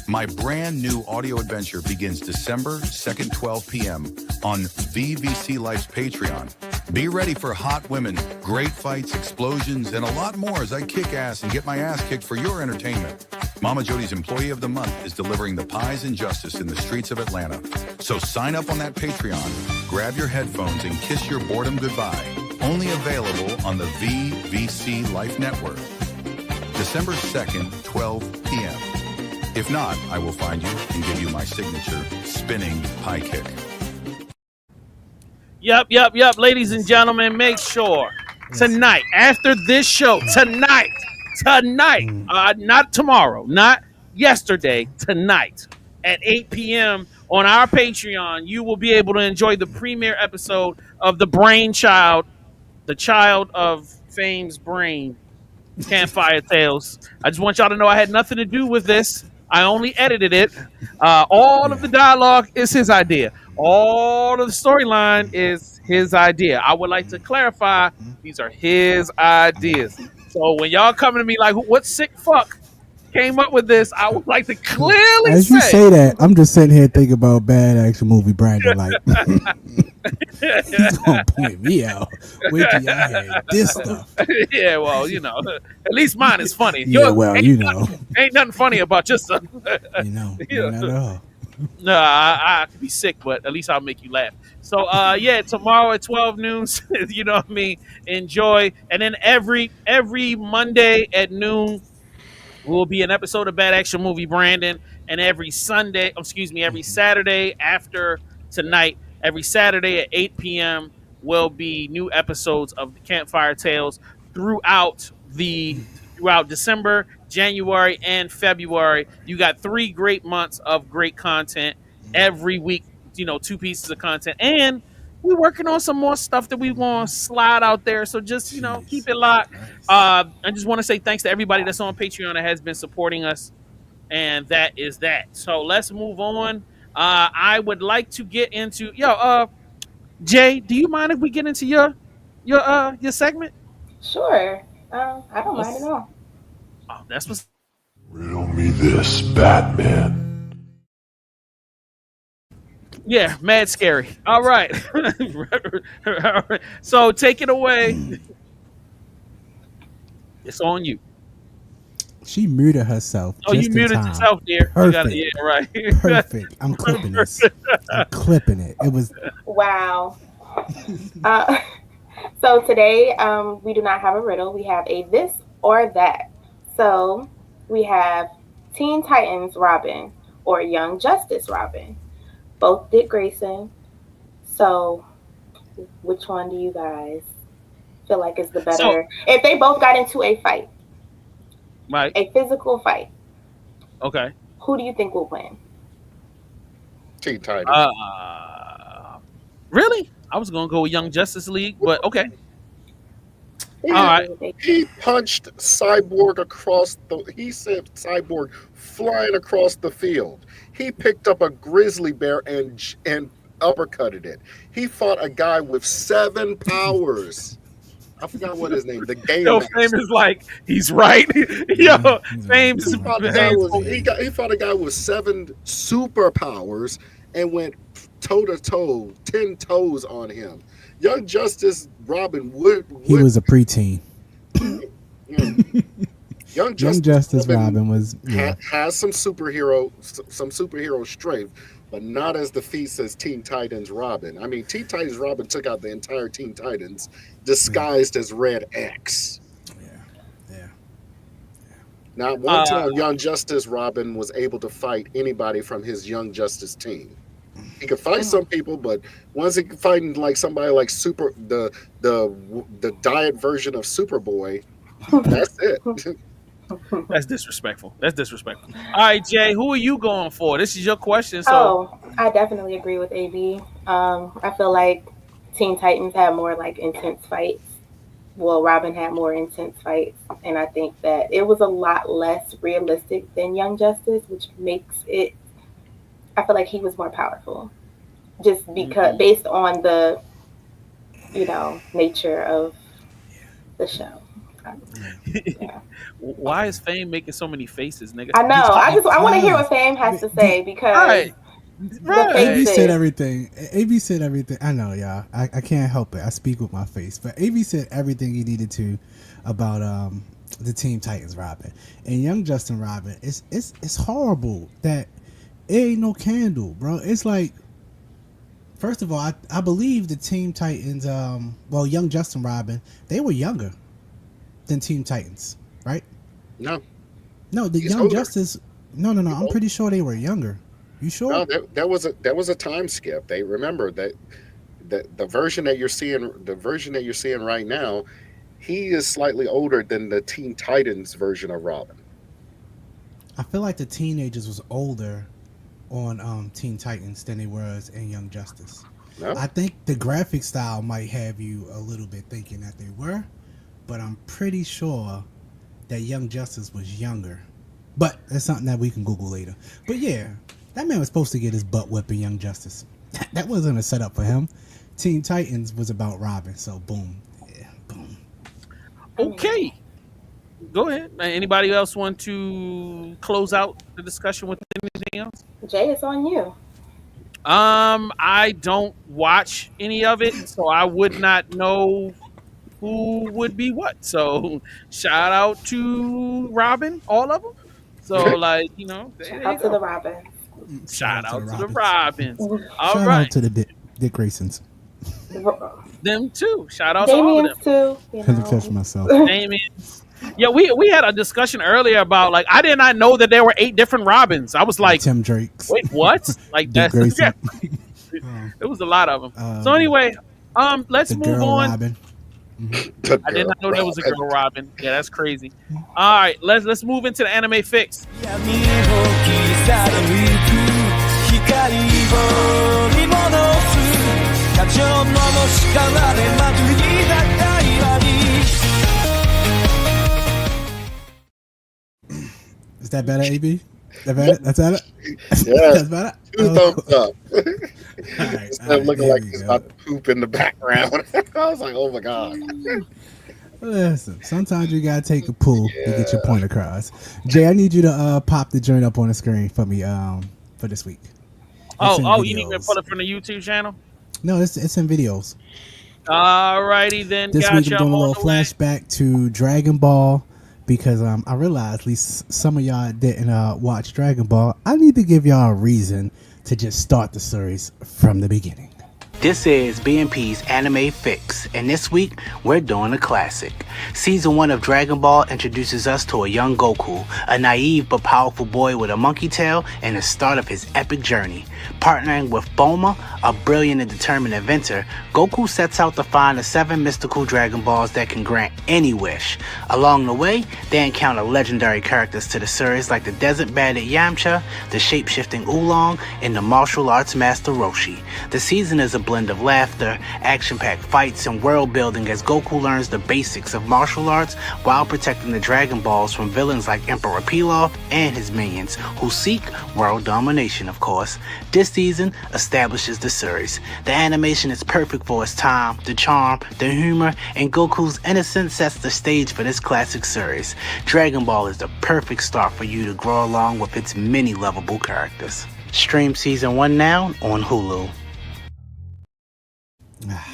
My brand new audio adventure begins December 2nd, 12 p.m. on VVC Life's Patreon. Be ready for hot women, great fights, explosions, and a lot more as I kick ass and get my ass kicked for your entertainment. Mama Jody's Employee of the Month is delivering the pies and justice in the streets of Atlanta. So sign up on that Patreon, grab your headphones, and kiss your boredom goodbye. Only available on the VVC Life Network. December 2nd, 12 p.m. If not, I will find you and give you my signature spinning pie kick. Yup. Ladies and gentlemen, make sure tonight, after this show, tonight, not tomorrow, not yesterday, tonight, at 8 p.m. on our Patreon, you will be able to enjoy the premiere episode of the Brainchild, the child of Fame's brain, Campfire Tales. I just want y'all to know I had nothing to do with this. I only edited it. All of the dialogue is his idea. All of the storyline is his idea. I would like to clarify, these are his ideas. So when y'all coming to me like, what sick fuck came up with this, I would like to clearly As you say that, I'm just sitting here thinking about Bad Action Movie Brandon. Like, he's gonna point me out. Wait till y'all hear this stuff. Yeah, well, you know, at least mine is funny. Yeah, well, you know, ain't nothing funny about your stuff. you know, not at all. No, I could be sick, but at least I'll make you laugh. So, yeah, tomorrow at 12 noon, you know what I mean? Enjoy. And then every Monday at noon will be an episode of Bad Action Movie Brandon. And every Saturday after tonight, every Saturday at 8 p.m. will be new episodes of the Campfire Tales throughout December, January, and February. You got 3 great months of great content every week, you know, 2 pieces of content. And we're working on some more stuff that we want to slide out there. So just, you know, keep it locked. I just want to say thanks to everybody that's on Patreon that has been supporting us. And that is that. So let's move on. I would like to get into Jay, do you mind if we get into your segment? Sure. I don't mind at all. Oh, that's what's. Riddle me this, Batman. Yeah, mad scary. All right. So take it away. It's on you. She muted herself. Oh, you muted yourself, dear. Perfect. Yeah, right. Perfect. I'm clipping this. I'm clipping it. It was. Wow. So today, we do not have a riddle. We have a this or that. So we have Teen Titans Robin or Young Justice Robin. Both Dick Grayson. So which one do you guys feel like is the better? If they both got into a fight, right, a physical fight, okay, who do you think will win? Teen Titans. Really? I was gonna go with Young Justice League, but okay. All right. He punched Cyborg he sent Cyborg flying across the field. He picked up a grizzly bear and uppercutted it. He fought a guy with 7 powers. I forgot what his name. The game. Yo, Fame is like, he's right. Yo, Fame is. He fought a guy with 7 superpowers and went toe to toe, 10 toes on him. Young Justice Robin He was a preteen. Young Justice Robin was has some superhero strength, but not as the feats as Teen Titans Robin. I mean, Teen Titans Robin took out the entire Teen Titans disguised as Red X. Yeah. Not one time Young Justice Robin was able to fight anybody from his Young Justice team. He could fight some people, but once he could fight like somebody like the diet version of Superboy, that's it. That's disrespectful. All right, Jay, who are you going for? This is your question. So, I definitely agree with AB. I feel like Teen Titans had more like intense fights. Well, Robin had more intense fights, and I think that it was a lot less realistic than Young Justice, which makes it. I feel like he was more powerful, just because based on the, nature of the show. Yeah. Why is Fame making so many faces, nigga? I know. I want to hear what Fame has to say because AB said everything. AB said everything. I know, y'all. I can't help it. I speak with my face. But AB said everything he needed to about the Teen Titans Robin and Young Justin Robin. It's horrible that it ain't no candle, bro. It's like, first of all, I believe the Teen Titans, Young Justin Robin, they were younger than Teen Titans, right? No, the Young older. Justice. No. I'm pretty sure they were younger. You sure? No, that was a time skip. They remember that the version that you're seeing right now, he is slightly older than the Teen Titans version of Robin. I feel like the teenagers was older on Teen Titans than they was in Young Justice. No? I think the graphic style might have you a little bit thinking that they were, but I'm pretty sure that Young Justice was younger. But that's something that we can Google later. But yeah, that man was supposed to get his butt whipped in Young Justice. That wasn't a setup for him. Teen Titans was about Robin, so boom. Yeah, boom. Okay. Go ahead. Anybody else want to close out the discussion with anything else? Jay, it's on you. I don't watch any of it, so I would not know who would be what. So shout out to Robin, all of them. So like, Shout out to the Robin. Shout out to the Robins. All Shout right. out to the Dick Graysons. Them too. Shout out to all of them. Too. Had to catch myself. Damien. Yeah, we had a discussion earlier about like I did not know that there were 8 different Robins. I was like, Tim Drakes. wait, what? Like Dick that's Grayson. it was a lot of them. So anyway, let's The move girl on. Robin. I did not know there was a girl Robin. Yeah, that's crazy. All right, let's move into the anime fix. Is that better, AB? That's better? Yeah. That's better? 2 thumbs up. All right, Instead of looking there like we he's go. about to poop in the background. I was like, oh my God. Listen, sometimes you gotta take a pull to get your point across. Jay, I need you to pop the joint up on the screen for me for this week. It's in You need me to videos. pull it from the YouTube channel? No, it's in videos. Alrighty then. This week Gotcha. I'm doing a I'm on little the way. flashback to Dragon Ball because I realized at least some of y'all didn't watch Dragon Ball. I need to give y'all a reason to just start the series from the beginning. This is BMP's Anime Fix, and this week we're doing a classic. Season 1 of Dragon Ball introduces us to a young Goku, a naive but powerful boy with a monkey tail and the start of his epic journey. Partnering with Bulma, a brilliant and determined inventor, Goku sets out to find the 7 mystical Dragon Balls that can grant any wish. Along the way, they encounter legendary characters to the series like the Desert Bandit Yamcha, the shape-shifting Oolong, and the martial arts master Roshi. The season is a blend of laughter, action-packed fights, and world-building as Goku learns the basics of martial arts while protecting the Dragon Balls from villains like Emperor Pilaf and his minions, who seek world domination, of course. This season establishes the series. The animation is perfect for its time, the charm, the humor, and Goku's innocence sets the stage for this classic series. Dragon Ball is the perfect start for you to grow along with its many lovable characters. Stream season 1 now on Hulu.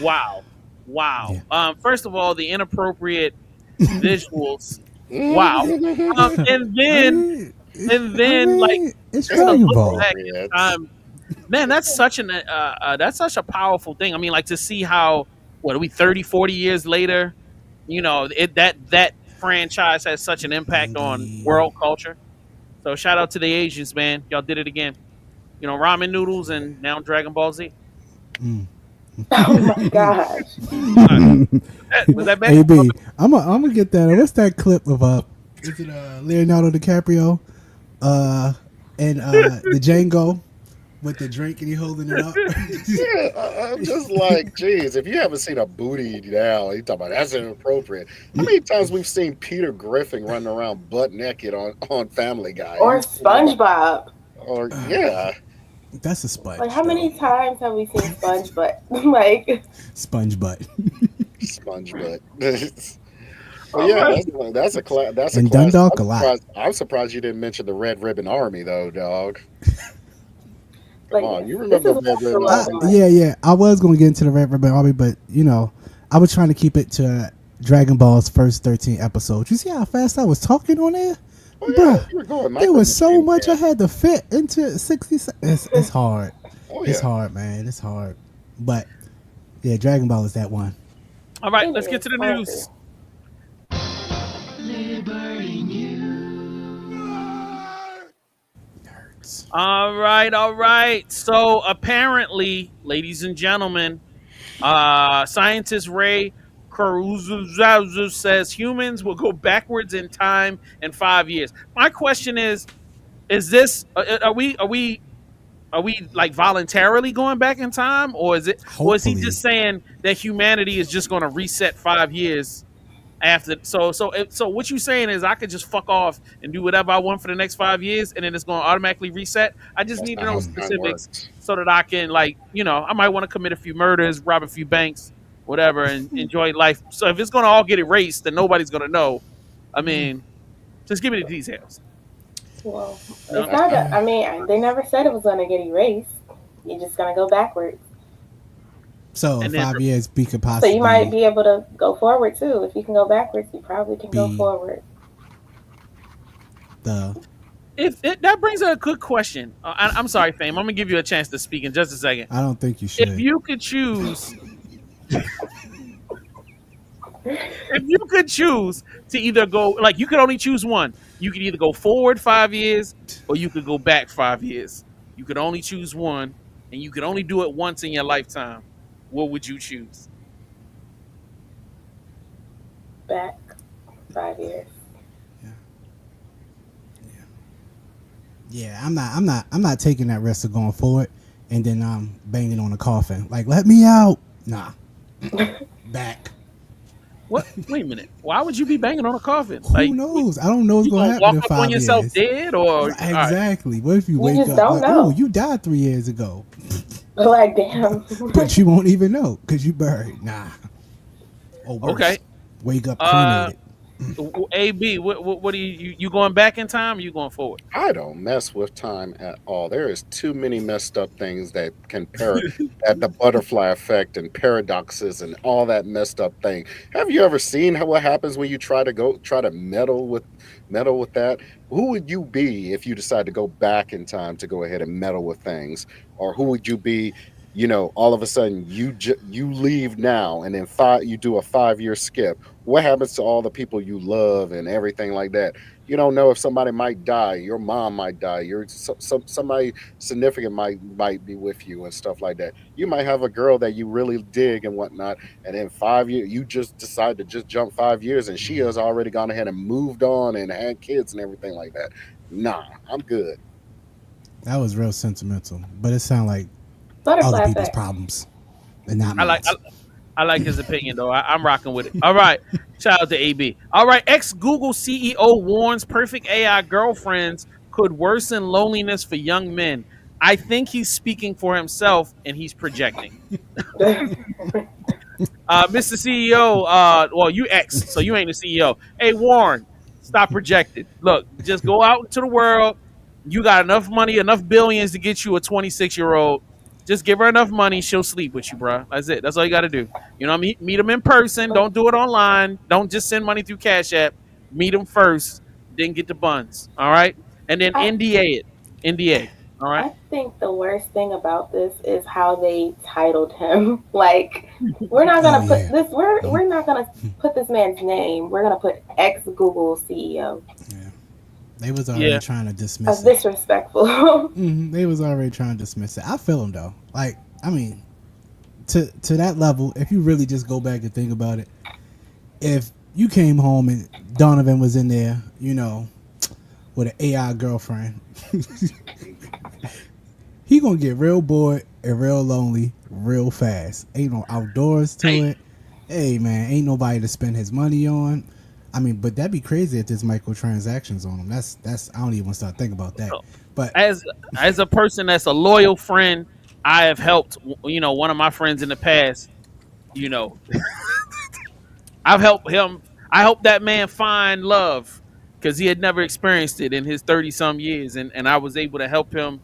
Wow. Yeah. First of all, the inappropriate visuals. Wow. And then like it's Dragon Ball. Man, that's such a powerful thing. I mean, like to see how what are we 30, 40 years later, that franchise has such an impact on world culture. So shout out to the Asians, man. Y'all did it again. Ramen noodles and now Dragon Ball Z. Oh my gosh. Was that bad? AB, I'm gonna get that. What's that clip of is it Leonardo DiCaprio and the Django with the drink and he holding it up? Yeah, I'm just like, geez, if you haven't seen a booty now, you talk about that's inappropriate. How many times we've seen Peter Griffin running around butt naked on Family Guy? Or SpongeBob. Or yeah. That's a sponge. Like how many times have we seen Sponge Butt? Like Sponge Butt. Sponge Butt. Well, yeah, that's a and Dundalk a lot. I'm surprised you didn't mention the Red Ribbon Army though, dog. Like, Come on, you remember the Red Ribbon Army? Yeah. I was gonna get into the Red Ribbon Army, but I was trying to keep it to Dragon Ball's first 13 episodes. You see how fast I was talking on there? Oh, yeah, you were going. There was so much I had to fit into 60 seconds. It's hard. Oh, yeah. It's hard, man. It's hard. But yeah, Dragon Ball is that one. All right, let's get to the news. All right. So apparently, ladies and gentlemen, scientist Ray Caruso says humans will go backwards in time in 5 years. My question is this: are we Are we like voluntarily going back in time, or is it? Or is he Hopefully. just saying that humanity is just going to reset 5 years after? So what you saying is I could just fuck off and do whatever I want for the next 5 years, and then it's going to automatically reset. I just That's need to not know how time specifics works. so that I can, like, I might want to commit a few murders, rob a few banks, whatever, and enjoy life. So if it's going to all get erased, then nobody's going to know. I mean, just give me the details. Well, it's No. not. I mean, they never said it was going to get erased. You're just going to go backwards. So in And then- 5 years, we could So possibly. you might be able to go forward too. If you can go backwards, you probably can go forward. If that brings up a good question. I'm sorry, Fame. I'm gonna give you a chance to speak in just a second. I don't think you should. If you could choose, to either go, like, you could only choose one. You could either go forward 5 years or you could go back 5 years. You could only choose one, and you could only do it once in your lifetime. What would you choose? Back 5 years. Yeah, I'm not taking that risk of going forward and then I'm banging on a coffin. Like, let me out. Nah. Back. What? Wait a minute. Why would you be banging on a coffin? Who knows? I don't know what's You gonna gonna happen in walk up 5 on yourself years. dead, or Exactly. What if you wake just up don't like, know. oh, you died 3 years ago, Like, damn. but you won't even know because you buried. Nah. Or worse, Okay. wake up cremated. AB, what are you going back in time, or you going forward? I don't mess with time at all. There is too many messed up things that can at the butterfly effect and paradoxes and all that messed up thing. Have you ever seen what happens when you try to meddle with that? Who would you be if you decide to go back in time to go ahead and meddle with things? Or who would you be? All of a sudden you leave now, and then you do a 5-year skip. What happens to all the people you love and everything like that? You don't know if somebody might die. Your mom might die. Somebody significant might be with you and stuff like that. You might have a girl that you really dig and whatnot, and in 5 years you just decide to just jump 5 years, and she has already gone ahead and moved on and had kids and everything like that. Nah, I'm good. That was real sentimental, but it sounded like Butterfly other people's effect. problems and not mine. I like his opinion, though. I'm rocking with it. All right. Shout out to AB. All right. Ex-Google CEO warns perfect AI girlfriends could worsen loneliness for young men. I think he's speaking for himself, and he's projecting. Mr. CEO, well, you ex, so you ain't the CEO. Hey, Warren, stop projecting. Look, just go out into the world. You got enough money, enough billions to get you a 26-year-old. Just give her enough money, she'll sleep with you, bro. That's it. That's all you got to do. You know what I mean? Meet them in person. Don't do it online. Don't just send money through Cash App. Meet them first, then get the buns. All right? And then NDA it. NDA. All right? I think the worst thing about this is how they titled him. Like, we're not gonna put this. We're not gonna put this man's name. We're gonna put ex-Google CEO. They was already trying to dismiss it. Disrespectful. They was already trying to dismiss it. I feel him though. Like, I mean, to that level, if you really just go back and think about it, if you came home and Donovan was in there, with an AI girlfriend, he gonna get real bored and real lonely real fast. Ain't no outdoors to it. Hey man, ain't nobody to spend his money on. I mean, but that'd be crazy if there's microtransactions on them. That's I don't even want to start thinking about that. But as a person that's a loyal friend, I have helped one of my friends in the past. I've helped him. I helped that man find love because he had never experienced it in his 30-some years, and I was able to help him,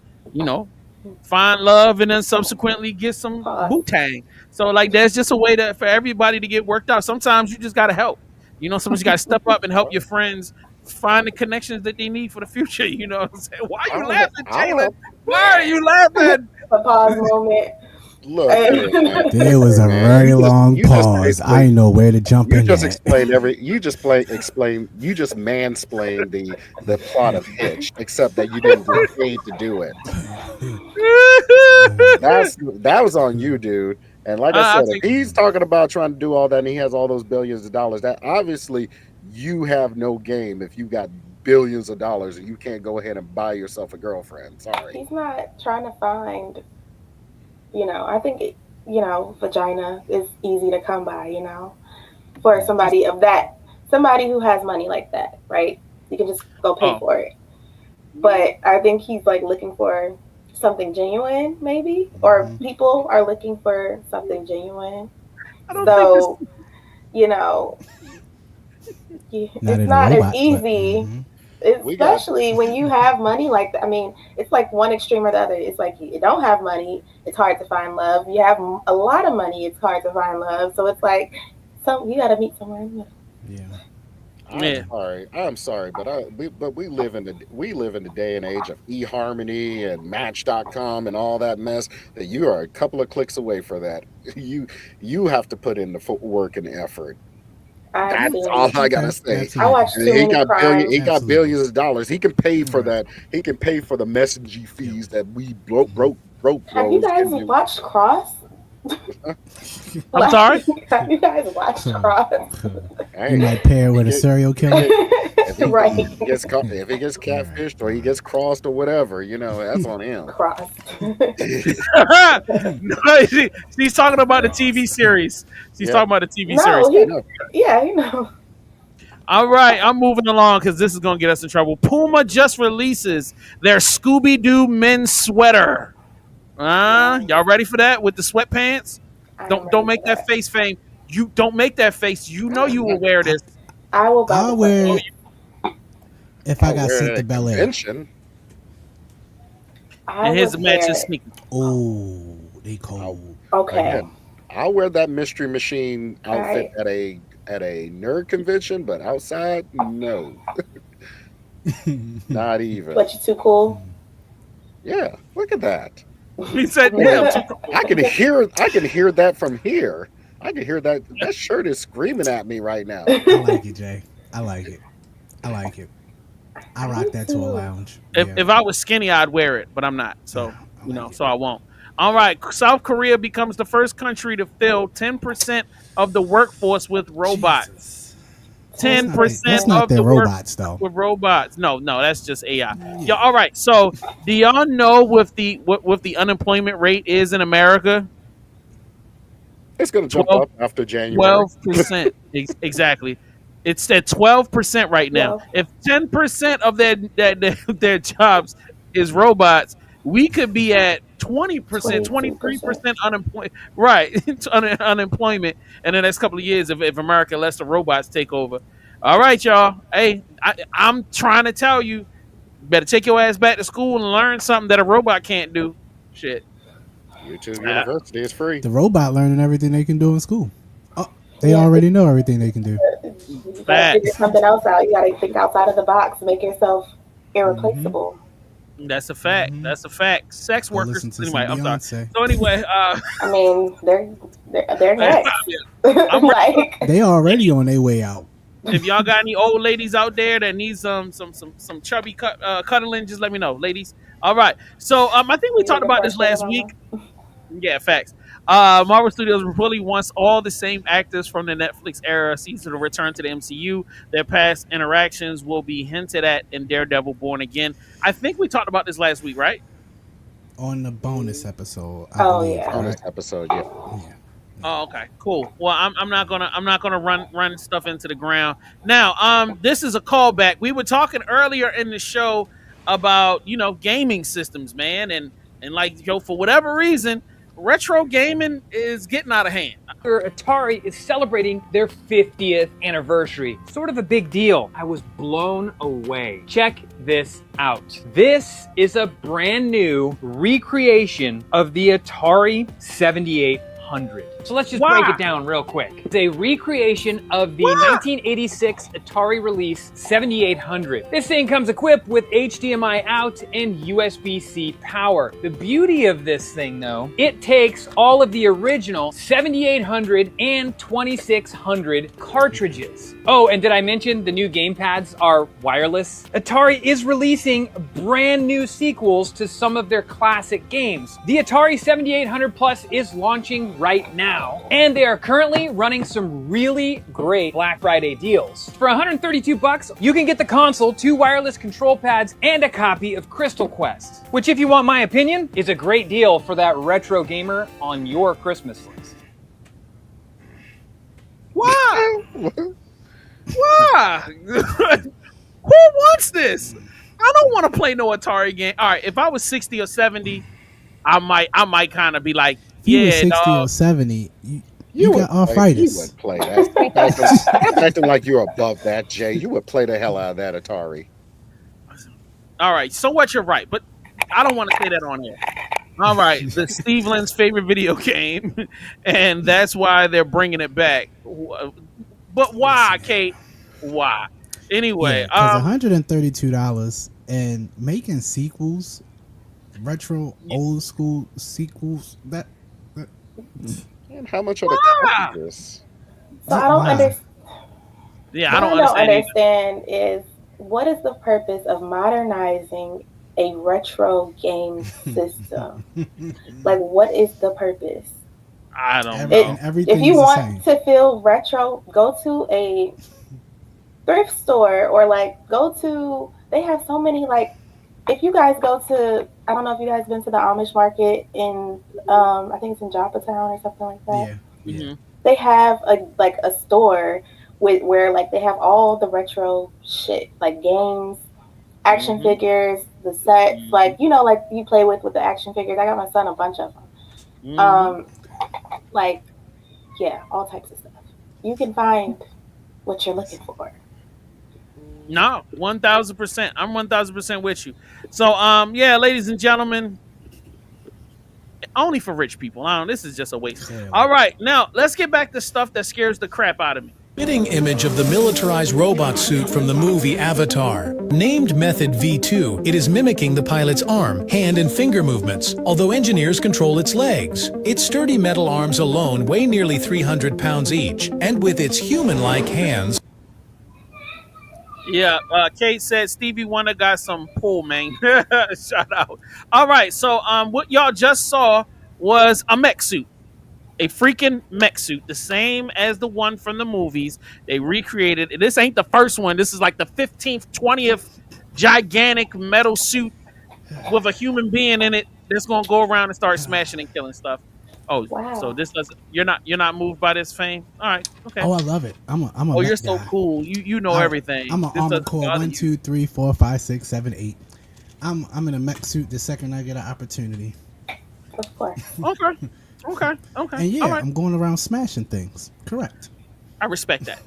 find love and then subsequently get some bootang. So like, there's just a way for everybody to get worked out. Sometimes you just gotta help. Sometimes you got to step up and help your friends find the connections that they need for the future. You know what I'm saying? Why are you laughing, Jalen? Why are you laughing? A pause moment. Look, there was a very long pause. I didn't know where to jump in. You just mansplained the plot of Hitch, except that you didn't get paid to do it. That was on you, dude. And like I said, if he's talking about trying to do all that and he has all those billions of dollars, that obviously you have no game if you got billions of dollars and you can't go ahead and buy yourself a girlfriend. Sorry. He's not trying to find, I think, vagina is easy to come by, for somebody who has money like that, right? You can just go pay for it. But I think he's like looking for something genuine, maybe, or people are looking for something genuine. So, it's not as easy, especially when you have money like that. I mean, it's like one extreme or the other. It's like you don't have money, it's hard to find love. You have a lot of money, it's hard to find love. So it's like you got to meet somewhere in the middle. Yeah. I'm sorry, but we live in the day and age of eHarmony and Match.com and all that mess that you are a couple of clicks away for that. You have to put in the footwork and effort. That's all I gotta say. I watched he got billions of dollars. He can pay for that. He can pay for the messaging fees that we broke. Have you guys watched Cross? I'm sorry? Have you guys watched Cross? You might pair with a serial killer. Right. If he gets catfished or he gets crossed or whatever, that's on him. Crossed. No, she's talking about the TV series. She's talking about the TV series. All right, I'm moving along because this is going to get us in trouble. Puma just releases their Scooby-Doo men's sweater. Y'all ready for that with the sweatpants? Don't make that face, Fame. You don't make that face. You know you will wear this. I'll wear it if I got sent to Bel Air. And here's the matching sneakers. Oh, they cold. Okay. Again, I'll wear that Mystery Machine outfit at a nerd convention, but outside, no. Not even. But you too cool. Yeah, look at that. He said, "Yeah." I can hear that from here. I can hear that. That shirt is screaming at me right now. I like it, Jay. I like it. I rock that to a lounge. If I was skinny, I'd wear it, but I'm not. So so I won't. All right, South Korea becomes the first country to fill 10% of the workforce with robots. 10% of the robots, though. With robots. No, that's just AI. Yeah. All right. So, do y'all know what the unemployment rate is in America? It's going to jump up after January. 12%. Exactly. It's at 12% right now. If 10% of their jobs is robots, we could be at 20%, 23% unemployment. Right, unemployment in the next couple of years if America lets the robots take over. All right, y'all. Hey, I'm trying to tell you, better take your ass back to school and learn something that a robot can't do. Shit. YouTube University is free. The robot learning everything they can do in school. Oh, they already know everything they can do. You gotta figure something else out. You gotta think outside of the box, make yourself irreplaceable. That's a fact. Mm-hmm. That's a fact. Sex workers. Anyway, I'm sorry. Beyonce. So anyway, I mean, they're next. Like, they already on their way out. If y'all got any old ladies out there that need some chubby cuddling, just let me know, ladies. All right. So I think we talked about this last week. Yeah, facts. Marvel Studios reportedly wants all the same actors from the Netflix era season to return to the MCU. Their past interactions will be hinted at in Daredevil Born Again. I think we talked about this last week, right? On the bonus episode. Bonus episode, yeah. Oh, okay, cool. Well, I'm not gonna run stuff into the ground. Now, this is a callback. We were talking earlier in the show about gaming systems, man, and like for whatever reason, retro gaming is getting out of hand. Atari is celebrating their 50th anniversary. Sort of a big deal. I was blown away. Check this out. This is a brand new recreation of the Atari 7800. So let's just break it down real quick. It's a recreation of the 1986 Atari release 7800. This thing comes equipped with HDMI out and USB-C power. The beauty of this thing, though, it takes all of the original 7800 and 2600 cartridges. Oh, and did I mention the new gamepads are wireless? Atari is releasing brand new sequels to some of their classic games. The Atari 7800 Plus is launching right now, and they are currently running some really great Black Friday deals. For $132, you can get the console, 2 wireless control pads, and a copy of Crystal Quest, which, if you want my opinion, is a great deal for that retro gamer on your Christmas list. Why? Why? Who wants this? I don't want to play no Atari game. All right, if I was 60 or 70, I might kind of be like, if you yeah, were 60 dog. or 70, you got arthritis. You would play that. I'm acting like you're above that, Jay. You would play the hell out of that Atari. All right, so what? You're right, but I don't want to say that on air. All right, the Steve Lynn's favorite video game, and that's why they're bringing it back. But why, Kate? Why? Anyway, because $132 and making sequels, retro, old school sequels. That and how much are the costs? So I don't understand. Yeah, I don't don't understand is what is the purpose of modernizing a retro game system? Like, what is the purpose? I don't know. If you want to feel retro, go to a thrift store or like go to. They have so many like. If you guys go to, I don't know if you guys been to the Amish market in, I think it's in Joppatown or something like that. Yeah. Mm-hmm. They have a store where like they have all the retro shit, like games, action figures, the sets, like like you play with the action figures. I got my son a bunch of them. Like, yeah, all types of stuff. You can find what you're looking for. No, 1,000%. I'm 1,000% with you. So, yeah, ladies and gentlemen, only for rich people. This is just a waste. Yeah. All right, now let's get back to stuff that scares the crap out of me. Fitting image of the militarized robot suit from the movie Avatar. Named Method V2, it is mimicking the pilot's arm, hand, and finger movements, although engineers control its legs. Its sturdy metal arms alone weigh nearly 300 pounds each, and with its human-like hands. Yeah, Kate said Stevie Wonder got some pull, man. Shout out. All right, so what y'all just saw was a mech suit. A freaking mech suit, the same as the one from the movies. They recreated it. This ain't the first one. This is like the 15th, 20th gigantic metal suit with a human being in it that's gonna go around and start smashing and killing stuff. Oh, wow. So this doesn't. You're not moved by this fame. All right, okay. Oh, I love it. I'm a oh, you're so guy. Cool. You know everything. I'm an Armored Core 1, 2, 3, 4, 5, 6, 7, 8. I'm in a mech suit the second I get an opportunity. Of course. Okay. And yeah, right. I'm going around smashing things. Correct. I respect that.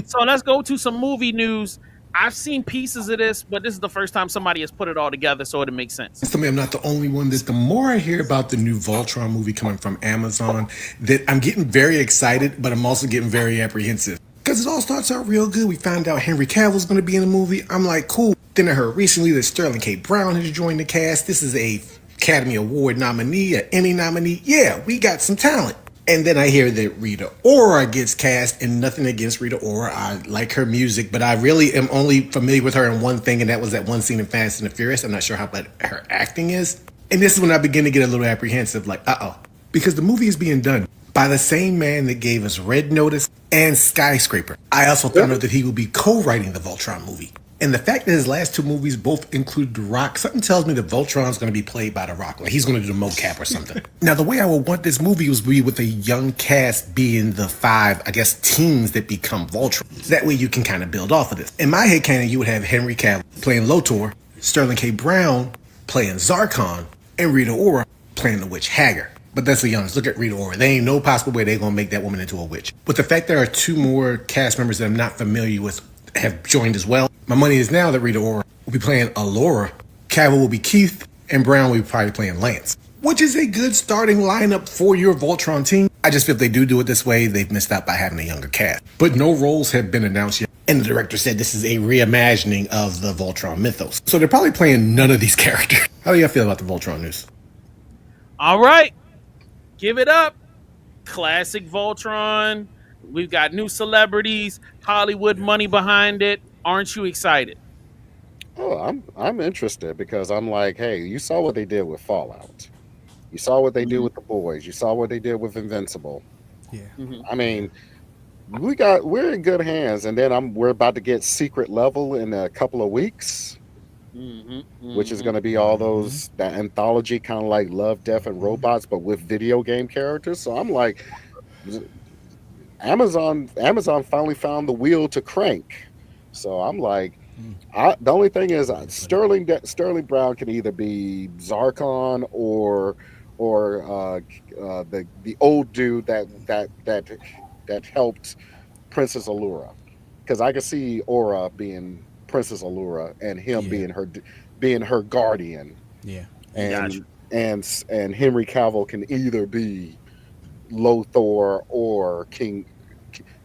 So let's go to some movie news. I've seen pieces of this, but this is the first time somebody has put it all together, so it makes sense. To me, I'm not the only one. The more I hear about the new Voltron movie coming from Amazon, that I'm getting very excited, but I'm also getting very apprehensive. Because it all starts out real good. We found out Henry Cavill's going to be in the movie. I'm like, cool. Then I heard recently that Sterling K. Brown has joined the cast. This is a Academy Award nominee, an Emmy nominee. Yeah, we got some talent. And then I hear that Rita Ora gets cast, and nothing against Rita Ora. I like her music, but I really am only familiar with her in one thing, and that was that one scene in Fast and the Furious. I'm not sure how bad her acting is. And this is when I begin to get a little apprehensive, like, because the movie is being done by the same man that gave us Red Notice and Skyscraper. I also found out that he will be co-writing the Voltron movie. And the fact that his last two movies both include The Rock, something tells me that Voltron's going to be played by The Rock. Like he's going to do the mocap or something. Now, the way I would want this movie was be with a young cast being the 5, I guess, teens that become Voltron. That way you can kind of build off of this. In my head canon, you would have Henry Cavill playing Lotor, Sterling K. Brown playing Zarkon, and Rita Ora playing the witch Hagar. But that's the youngest. Look at Rita Ora. There ain't no possible way they're going to make that woman into a witch. But the fact there are 2 more cast members that I'm not familiar with have joined as well. My money is now that Rita Ora will be playing Allura, Cavill will be Keith, and Brown will be probably playing Lance, which is a good starting lineup for your Voltron team. I just feel if they do it this way, they've missed out by having a younger cast. But no roles have been announced yet, and the director said this is a reimagining of the Voltron mythos. So they're probably playing none of these characters. How do y'all feel about the Voltron news? All right, give it up. Classic Voltron. We've got new celebrities, Hollywood money behind it. Aren't you excited? Oh, I'm interested because I'm like, hey, you saw what they did with Fallout. You saw what they did with The Boys. You saw what they did with Invincible. Yeah. I mean, we're in good hands, and then we're about to get Secret Level in a couple of weeks, which is going to be all those that anthology kind of like Love, Death, and Robots, but with video game characters. So I'm like, Amazon finally found the wheel to crank. So I'm like, the only thing is Sterling Brown can either be Zarkon or the old dude that helped Princess Allura, because I could see Aura being Princess Allura and him being her guardian. Yeah, and Henry Cavill can either be Lothor or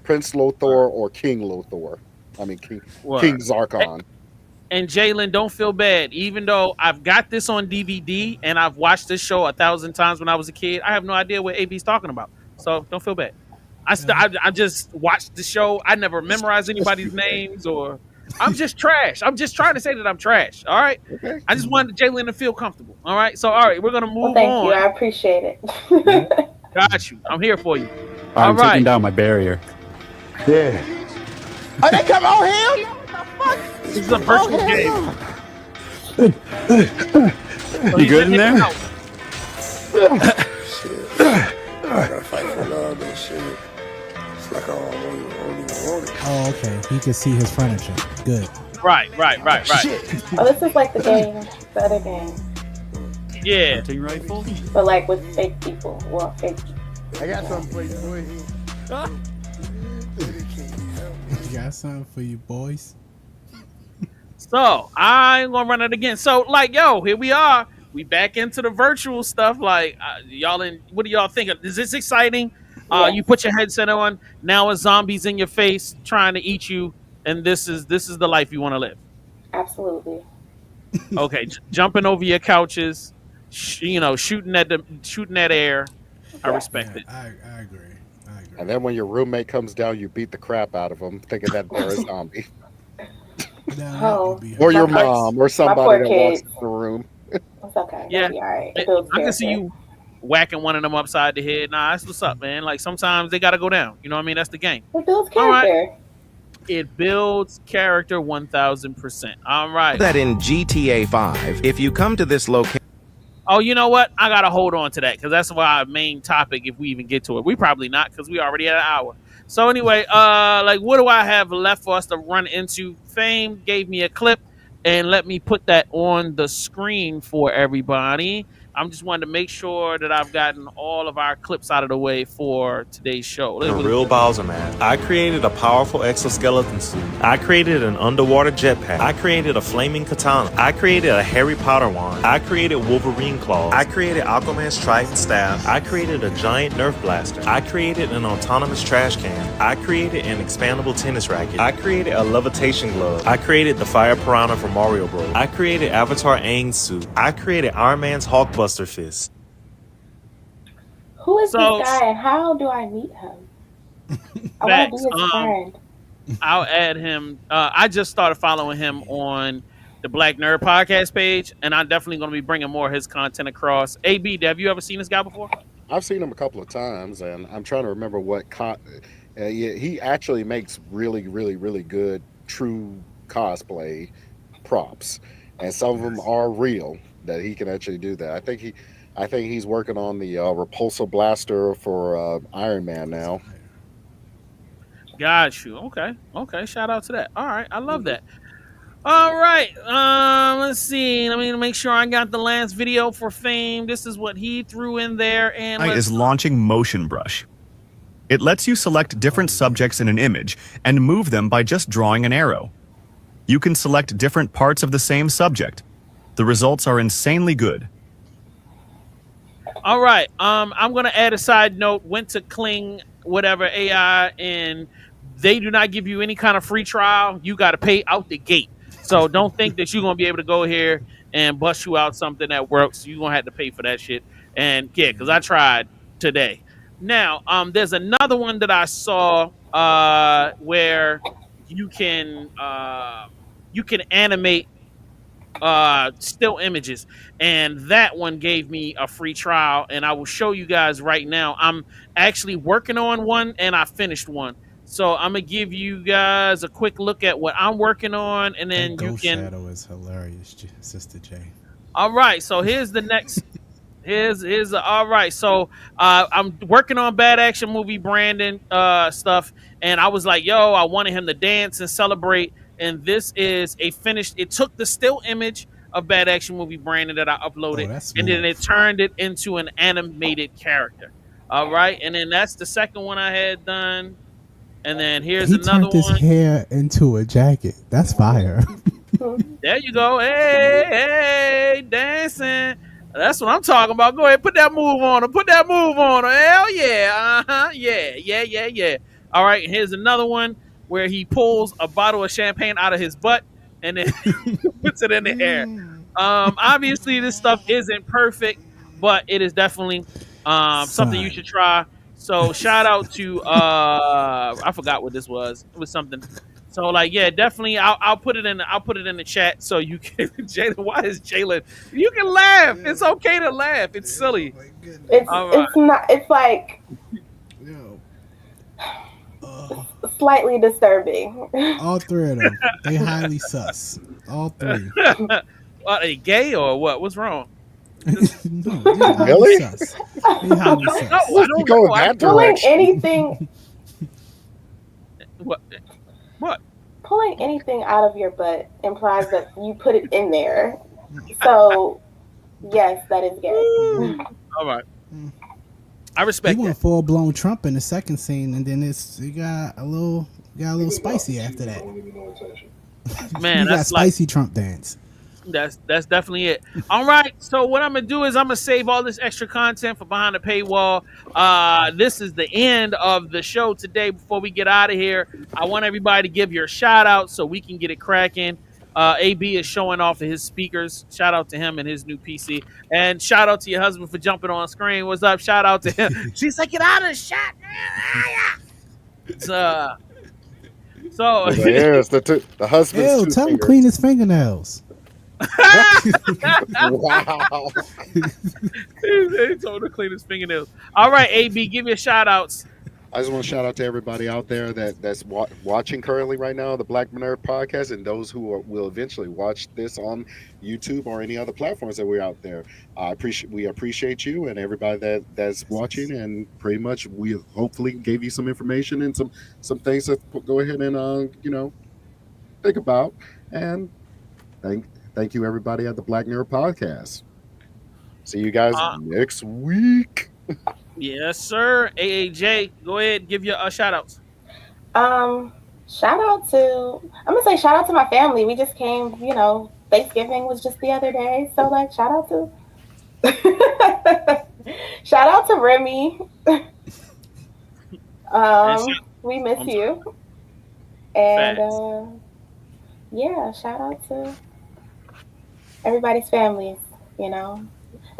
Prince Lothor or King Lothor. I mean King Zarkon. And Jalen, don't feel bad. Even though I've got this on DVD and I've watched this show 1,000 times when I was a kid, I have no idea what AB's talking about. So don't feel bad. I just watched the show. I never memorized anybody's names, or I'm just trash. I'm just trying to say that I'm trash. All right. Okay. I just wanted Jalen to feel comfortable. All right. So all right, we're gonna move on. Thank you. I appreciate it. Got you. I'm here for you. I'm taking down my barrier. Yeah. Oh, they come on him? This is a virtual game. You good in there? Gotta fight for love and shit. It's like I don't even want it. Oh, okay. He can see his furniture. Good. Right. Oh, this is like the other game. Yeah. Hunting rifle? But like with fake people. Well, fake people. I got something for you, boy. Got something for you, boys. So I'm gonna run it again. So like, yo, here we are. We back into the virtual stuff. Like, what do y'all think? Is this exciting? You put your headset on. Now a zombie's in your face trying to eat you, and this is the life you want to live. Absolutely. Okay, jumping over your couches, shooting at air. I respect it. I agree. And then when your roommate comes down, you beat the crap out of him, thinking that they're a zombie. Or your mom, or somebody that walks in the room. It's okay. Yeah, all right. I can see you whacking one of them upside the head. Nah, that's what's up, man. Like sometimes they gotta go down. You know what I mean? That's the game. It builds character. It builds character 1,000%. All right. That in GTA 5, if you come to this location. Oh, you know what? I gotta hold on to that because that's our main topic. If we even get to it, we probably not because we already had an hour. So anyway, like, what do I have left for us to run into? Fame gave me a clip, and let me put that on the screen for everybody. I'm just wanting to make sure that I've gotten all of our clips out of the way for today's show. The real Bowser man. I created a powerful exoskeleton suit. I created an underwater jetpack. I created a flaming katana. I created a Harry Potter wand. I created Wolverine claws. I created Aquaman's trident staff. I created a giant Nerf blaster. I created an autonomous trash can. I created an expandable tennis racket. I created a levitation glove. I created the fire piranha from Mario Bros. I created Avatar Aang's suit. I created Iron Man's Hulkbuster fist. Who is this guy and how do I meet him? I want to be his friend. I'll add him. I just started following him on the Black Nerd Podcast page, and I'm definitely going to be bringing more of his content across. AB, have you ever seen this guy before? I've seen him a couple of times, and I'm trying to remember what he actually makes really, really, really good true cosplay props, and some of them are real that he can actually do that. I think he's working on the repulsor blaster for Iron Man now. Got you. Okay. Shout out to that. All right, I love that. All right. Let's see. Let me make sure I got the last video for Fame. This is what he threw in there, and is launching Motion Brush. It lets you select different subjects in an image and move them by just drawing an arrow. You can select different parts of the same subject. The results are insanely good. All right. I'm going to add a side note. Went to Kling, whatever, AI, and they do not give you any kind of free trial. You got to pay out the gate. So don't think that you're going to be able to go here and bust you out something that works. You're going to have to pay for that shit. And yeah, because I tried today. Now, there's another one that I saw where you can animate still images, and that one gave me a free trial, and I will show you guys right now. I'm actually working on one, and I finished one, so I'm gonna give you guys a quick look at what I'm working on, and then That you ghost can. shadow is hilarious, Sister J. All right, so here's the next. All right. So I'm working on Bad Action Movie Brandon stuff, and I was like, yo, I wanted him to dance and celebrate. And this is a finished. It took the still image of Bad Action Movie Brandon that I uploaded, and then it turned it into an animated character. All right, and then that's the second one I had done. And then here's He another turned his one. hair into a jacket. That's fire. There you go. Hey, dancing. That's what I'm talking about. Go ahead, put that move on her. Put that move on her. Hell yeah. Yeah. All right, and here's another one where he pulls a bottle of champagne out of his butt and then puts it in the air. Obviously, this stuff isn't perfect, but it is definitely something you should try. So shout out to I forgot what this was. It was something. So like, yeah, definitely. I'll put it in. I'll put it in the chat so you can. Jalen, why is Jalen? You can laugh. It's okay to laugh. It's silly. It's not. It's like slightly disturbing. All three of them. They highly sus. All three. Are they gay or what? What's wrong? No, really? Sus. They highly sus. No, I don't know. That pulling anything. What? Pulling anything out of your butt implies that you put it in there. So, yes, that is gay. All right. I respect. He went full blown Trump in the second scene, and then it got a little spicy after that. Man, he got that's spicy Trump dance. That's definitely it. All right. So what I'm gonna do is I'm gonna save all this extra content for behind the paywall. This is the end of the show today. Before we get out of here, I want everybody to give your shout out so we can get it cracking. AB is showing off of his speakers. Shout out to him and his new PC. And shout out to your husband for jumping on screen. What's up? Shout out to him. She's like, get out of the shot. So yes, the husband's Ew, tell him clean his fingernails. Wow. He told her to clean his fingernails. All right, AB, give your shout outs. I just want to shout out to everybody out there that's watching currently right now the Black Minerva podcast, and those who will eventually watch this on YouTube or any other platforms that we're out there. We appreciate you and everybody that's watching, and pretty much we hopefully gave you some information and some things to go ahead and think about. And thank you everybody at the Black Minerva podcast. See you guys next week. Yes, sir. AAJ, go ahead, give your shout outs. I'm gonna say shout out to my family. We just came, Thanksgiving was just the other day. So like shout out to Remi. We miss you. And shout out to everybody's families,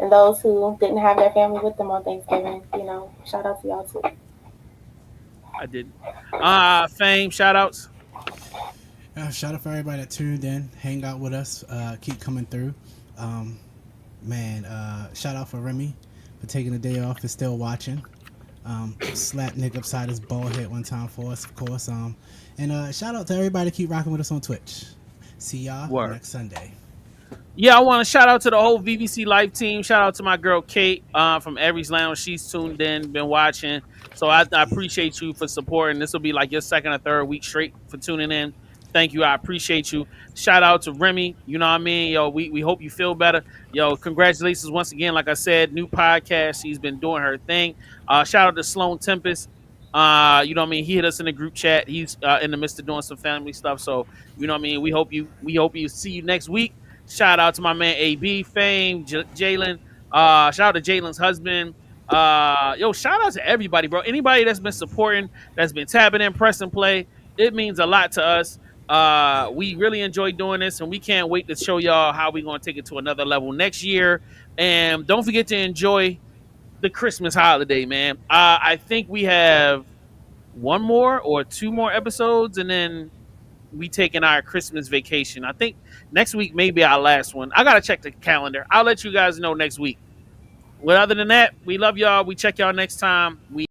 and those who didn't have their family with them on Thanksgiving, shout out to y'all too. I did. Fame, shout outs. Shout out for everybody that tuned in, hang out with us, keep coming through. Shout out for Remi for taking the day off and still watching. Slap Nick upside his bald head one time for us, of course. And shout out to everybody keep rocking with us on Twitch. See y'all next Sunday. Yeah, I want to shout out to the whole VBC Life team. Shout out to my girl Kate from Aries Lounge. She's tuned in, been watching. So I appreciate you for supporting. This will be like your second or third week straight for tuning in. Thank you. I appreciate you. Shout out to Remi. You know what I mean? Yo, we hope you feel better. Yo, congratulations once again. Like I said, new podcast. She's been doing her thing. Shout out to Sloan Tempest. You know what I mean? He hit us in the group chat. He's in the midst of doing some family stuff. So, you know what I mean? We hope you see you next week. Shout out to my man AB, Fame, Jalen. Shout out to Jalen's husband. Shout out to everybody, bro. Anybody that's been supporting, that's been tapping in, press and play. It means a lot to us. We really enjoy doing this, and we can't wait to show y'all how we're going to take it to another level next year. And don't forget to enjoy the Christmas holiday, man. I think we have one more or two more episodes, and then we taking our Christmas vacation. I think next week may be our last one. I gotta check the calendar. I'll let you guys know next week. Well, other than that, we love y'all. We check y'all next time. We